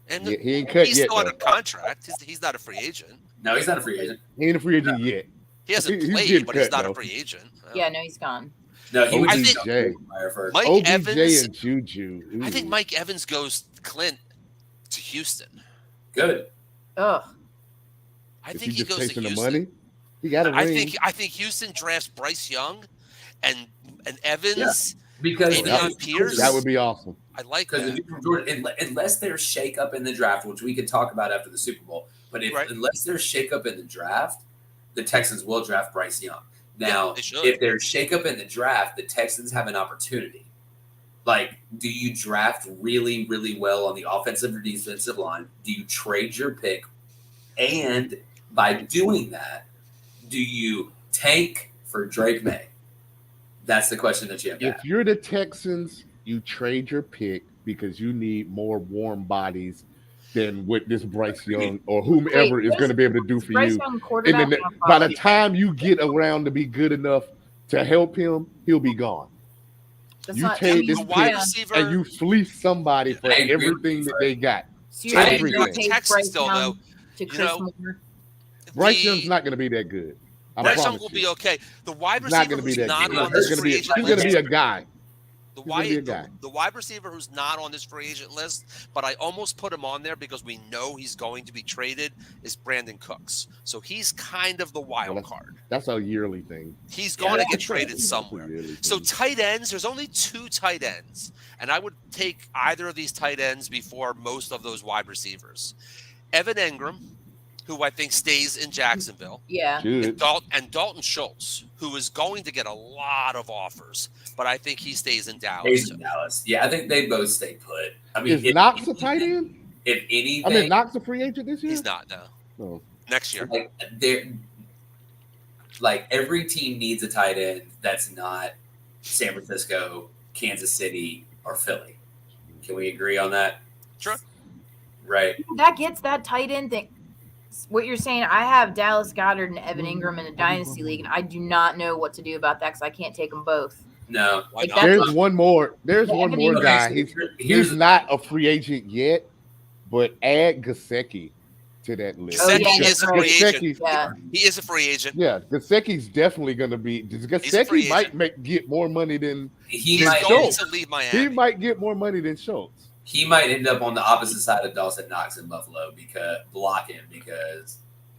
And he ain't cut he's yet. He's still under contract. He's not a free agent. No, he's not a free agent. He ain't a free agent yet. He hasn't played, but he's not a free agent. Yeah, no, he's gone. No, he OBJ. Mike OBJ Evans and Juju. Ooh. I think Mike Evans goes Clint to Houston. Good. Ugh. I think he goes to Houston. The money? He got a ring. I think Houston drafts Bryce Young and Evans. Yeah, because Pierce. That would be awesome. I like that. Unless there's shakeup in the draft, which we could talk about after the Super Bowl, but unless there's shakeup in the draft, the Texans will draft Bryce Young. Now, if there's shakeup in the draft, the Texans have an opportunity. Like, do you draft really, really well on the offensive or defensive line? Do you trade your pick? And by doing that, do you tank for Drake May? That's the question that you have to ask. If you're the Texans, you trade your pick because you need more warm bodies than what this Bryce Young or whomever is going to be able to do for you. And then by the time you get around to be good enough to help him, he'll be gone. You take this pick and you fleece somebody for everything that they got. Texans still, though. Bryce Young's not going to be that good. Bryce Young will be okay. The wide receiver who's not on this free agent list. He's going to be a guy. The wide receiver who's not on this free agent list, but I almost put him on there because we know he's going to be traded, is Brandon Cooks. So he's kind of the wild card. That's a yearly thing. He's going to get traded somewhere. So tight ends, there's only 2 tight ends. And I would take either of these tight ends before most of those wide receivers. Evan Engram, who I think stays in Jacksonville. Yeah. And Dalton Schultz, who is going to get a lot of offers, but I think he stays in Dallas. Yeah, I think they both stay put. I mean, is Knox a tight end? If anything, I mean, Knox a free agent this year? He's not, no. Oh. Next year. Like every team needs a tight end that's not San Francisco, Kansas City, or Philly. Can we agree on that? Sure. Right. That gets that tight end thing. What you're saying, I have Dallas Goedert and Evan Ingram in a dynasty league, and I do not know what to do about that because I can't take them both. No, there's one more. There's one more guy. He's not a free agent yet, but add Gesicki to that list. Gesicki is a free agent. Yeah. He is a free agent. Yeah, Gesicki's definitely going to be. Gesicki might get more money than Schultz. To leave Miami. He might get more money than Schultz. He might end up on the opposite side of Dawson Knox in Buffalo because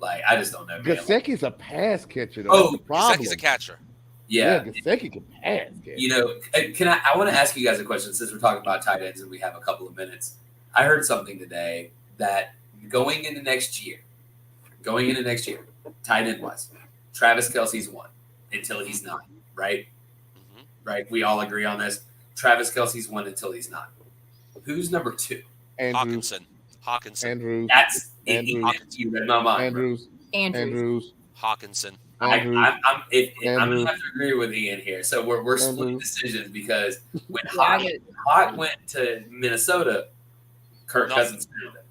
I just don't know. Gesicki's a pass catcher. Though. Oh, Gesicki's a catcher. Yeah. Gesicki can pass. You know, I want to ask you guys a question since we're talking about tight ends and we have a couple of minutes. I heard something today that going into next year, tight end wise, Travis Kelce's one until he's not, right? Mhm. Right? We all agree on this. Travis Kelce's one until he's not. Who's number 2? Andrews. Hawkinson. Andrews. That's Andrews. you read my mind. Andrews. Andrews. Hawkinson. I'm gonna Andrews. have to agree with Ian here. So we're splitting Andrews. decisions because when Yeah, Hawk went to Minnesota, Kirk Cousins found him.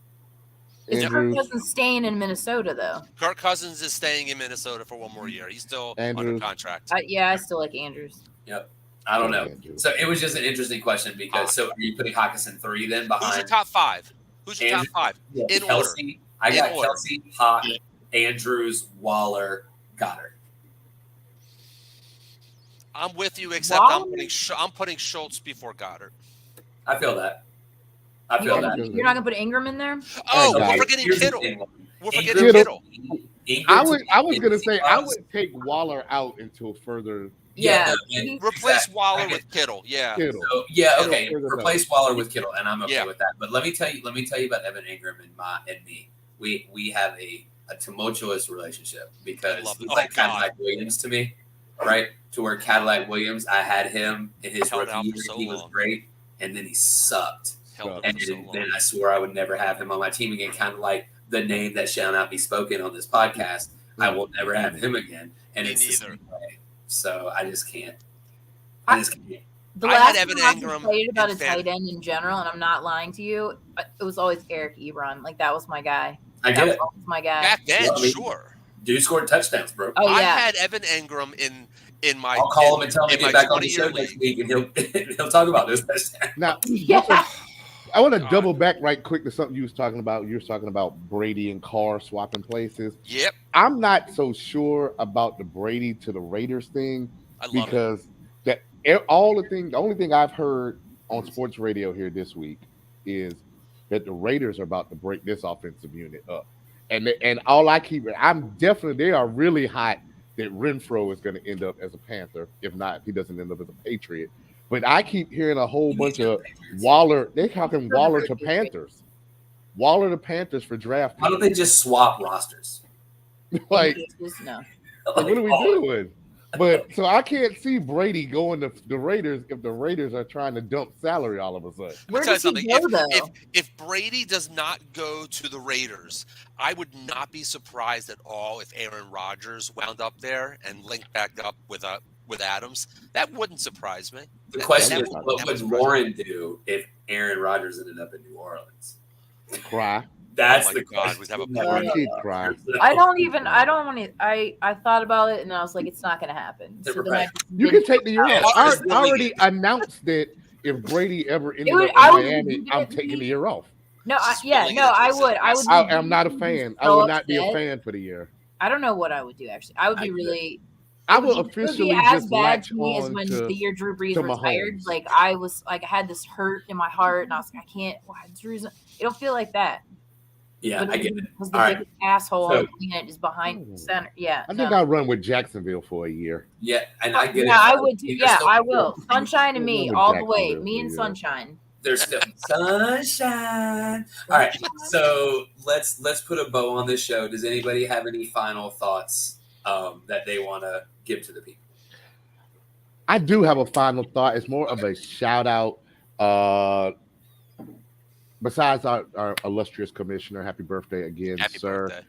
Is Kirk Andrews. Cousins staying in Minnesota though? Kirk Cousins is staying in Minnesota for one more year. He's still under Andrews. contract. Yeah, I still like Andrews. Yep. I don't know. Andrews. So it was just an interesting question because so are you putting Hawkinson 3 then behind Who's your top 5? Who's your top 5? In order. Kelsey? I got In order. Kelsey, Hawk, Andrews, Waller, Goddard. I'm with you, except Waller? I'm putting Schultz before Goddard. I feel that. I feel that. You're not gonna put Ingram in there? Oh, Got we're it. forgetting Here's the Kittle. thing. We're forgetting Kittle. Kittle. I was gonna say I would take Waller out until further. Yeah. Replace Waller with Kittle. Yeah. Kittle. So, yeah, Kittle okay. further Replace Waller with Kittle, and I'm okay Yeah. with that. But let me tell you about Evan Ingram and me. We have a tumultuous relationship because I love he's it. like Oh, God. Cadillac Williams to me, right? To where Cadillac Williams, I had him in his Held rookie out for year. so He was long. great, and then he sucked. Held And him for so then long. I swore I would never have him on my team again, kind of like the name that shall not be spoken on this podcast. I will never have him again. And Me it's the neither. same way. So I just can't. I just can't. The I had last Evan time I was Ingram excited about a in fan- tight end in general, and I'm not lying to you, it was always Eric Ebron. Like that was my guy. I That get was it. always my guy. Back then, Yeah, I mean- sure. Dude scored touchdowns, bro. Oh I yeah. had Evan Ingram in my. I'll call him and tell him to in get my back on the show 20-year next league. week, and he'll talk about this touchdown. Now, Yeah. I want to God. double back right quick to something you was talking about. You were talking about Brady and Carr swapping places. Yep. I'm not so sure about the Brady to the Raiders thing I love it. because the only thing I've heard on sports radio here this week is that the Raiders are about to break this offensive unit up, and all they are really hot that Renfro is going to end up as a Panther. If not, he doesn't end up as a Patriot. But I keep hearing a whole bunch of Waller. They're talking Waller to Panthers. Waller to Panthers for draft. Why don't they just swap rosters? Like, No. what are we doing? But so I can't see Brady going to the Raiders if the Raiders are trying to dump salary all of a sudden. Where I'll tell does you he something. go though? If Brady does not go to the Raiders, I would not be surprised at all if Aaron Rodgers wound up there and linked back up with Adams. That wouldn't surprise me. The question That is, would- what that would would surprise me. Warren do if Aaron Rodgers ended up in New Orleans? Cry. That's Oh my the God, question. we'd have a party. He'd cry. I don't want to. I thought about it and I was like, it's not going to happen. So then Right. You can take the year off. I Rodgers really already good. announced that if Brady ever ended would- up I in would Miami, do I'm it. taking the year off. No, Just yeah, spilling no, it I into would. I the would. I'm not a fan. I so would not be a upset. fan for the year. I don't know what I would do actually. I would be I get it. really. I will it would be officially as just bad latch to me as on when to the year Drew Brees to retired. Mahomes. Like I was like I had this hurt in my heart, and I was like, I can't. Why Drew's? It'll feel like that. Yeah, I get it. Because the All right. biggest asshole So- on the planet is behind center. Yeah, I think no. I'll run with Jacksonville for a year. Yeah, and I get it. Yeah, I would too. There's Yeah, still- I will. Sunshine and me With all the way. Jacksonville, Me and yeah. Sunshine. There's still sunshine. All right, so let's put a bow on this show. Does anybody have any final thoughts that they want to give to the people? I do have a final thought. It's more of a shout out. Besides our illustrious commissioner, happy birthday again, Happy sir. birthday.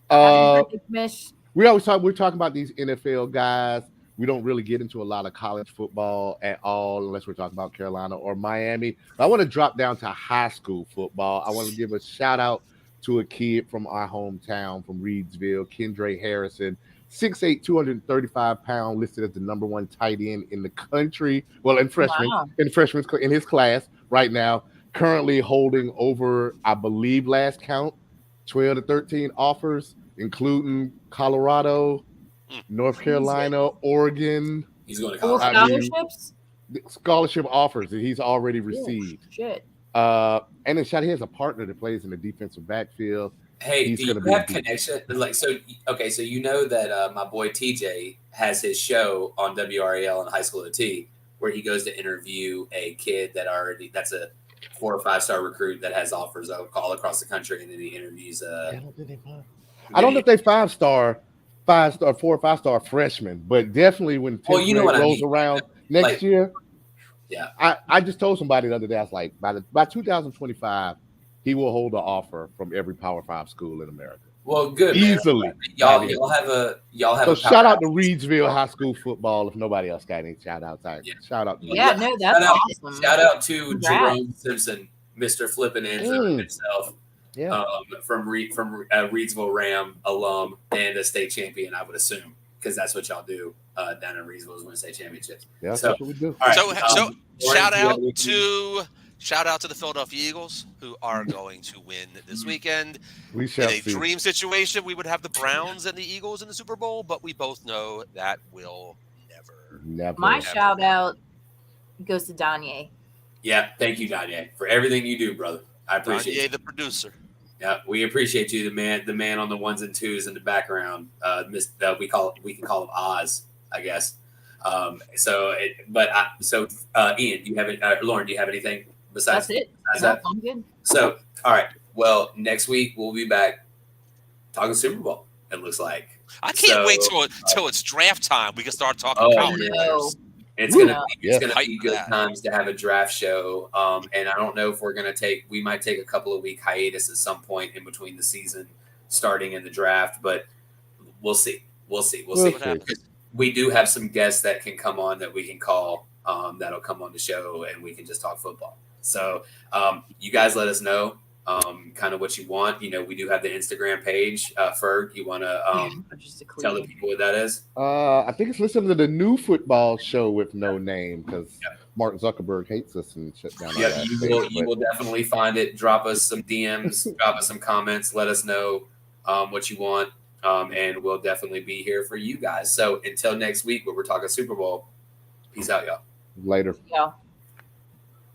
Uh, Happy birthday, Mish. we're talking about these NFL guys. We don't really get into a lot of college football at all, unless we're talking about Carolina or Miami. But I want to drop down to high school football. I want to give a shout out to a kid from our hometown, from Reedsville, Kendra Harrison, 6'8", 235 pounds, listed as the number one tight end in the country. Well, in Wow. in his class right now, currently holding over, I believe, last count, 12 to 13 offers, including Colorado, North Carolina, Oregon, He's going to Full college. I mean, scholarships? scholarship offers that he's already received. Shit. And then he has a partner that plays in the defensive backfield. Hey, he's do going you to be have a beast. connection? Like, so okay, so you know that my boy TJ has his show on WRAL and High School of the T, where he goes to interview a kid that's a 4 or 5 star recruit that has offers all across the country, and then he interviews. I don't know if they 5-star, 4 or 5-star freshmen, but definitely when 10th Well, you know grade what I rolls mean. around next Like, year. yeah. I just told somebody the other day, I was like, by 2025, he will hold an offer from every Power 5 school in America. Well, good, Easily. man. Y'all have a So shout out to Reidsville High School football. If nobody else got any shout outs, shout out to you. Yeah, no, that's awesome. Shout out to Congrats. Jerome Simpson, Mr. Flippin' Andrew himself. Yeah. From Reidsville Ram alum and a state champion, I would assume, because that's what y'all do down in Reidsville is win state championships. Yeah, so, that's what we do. All right, so shout out to the Philadelphia Eagles, who are going to win this weekend. We shall in a see. Dream situation, we would have the Browns and the Eagles in the Super Bowl, but we both know that will never. My shout out goes to Danye. Yeah, thank you, Danye, for everything you do, brother. I appreciate Danye, you. the producer. Yeah, we appreciate you, the man on the ones and twos in the background. We can call him Oz, I guess. Ian, you have it? Lauren, do you have anything besides That's it? that? I'm good. So, all right. Well, next week we'll be back talking Super Bowl. It looks like. I can't wait till it's draft time. We can start talking college players. It's gonna be good that. times to have a draft show. And I don't know if we might take a couple of week hiatus at some point in between the season starting in the draft, but we'll see. We'll see what happens. We do have some guests that can come on that we can call that'll come on the show and we can just talk football. So you guys let us know kind of what you want. We do have the Instagram page. Ferg, you want to tell the people what that is? I think it's listening to the new football show with no name because Mark Zuckerberg hates us and shut down. Yeah, you will definitely find it. Drop us some DMs, drop us some comments. Let us know what you want, and we'll definitely be here for you guys. So until next week, where we're talking Super Bowl. Peace out, y'all. Later. Yeah.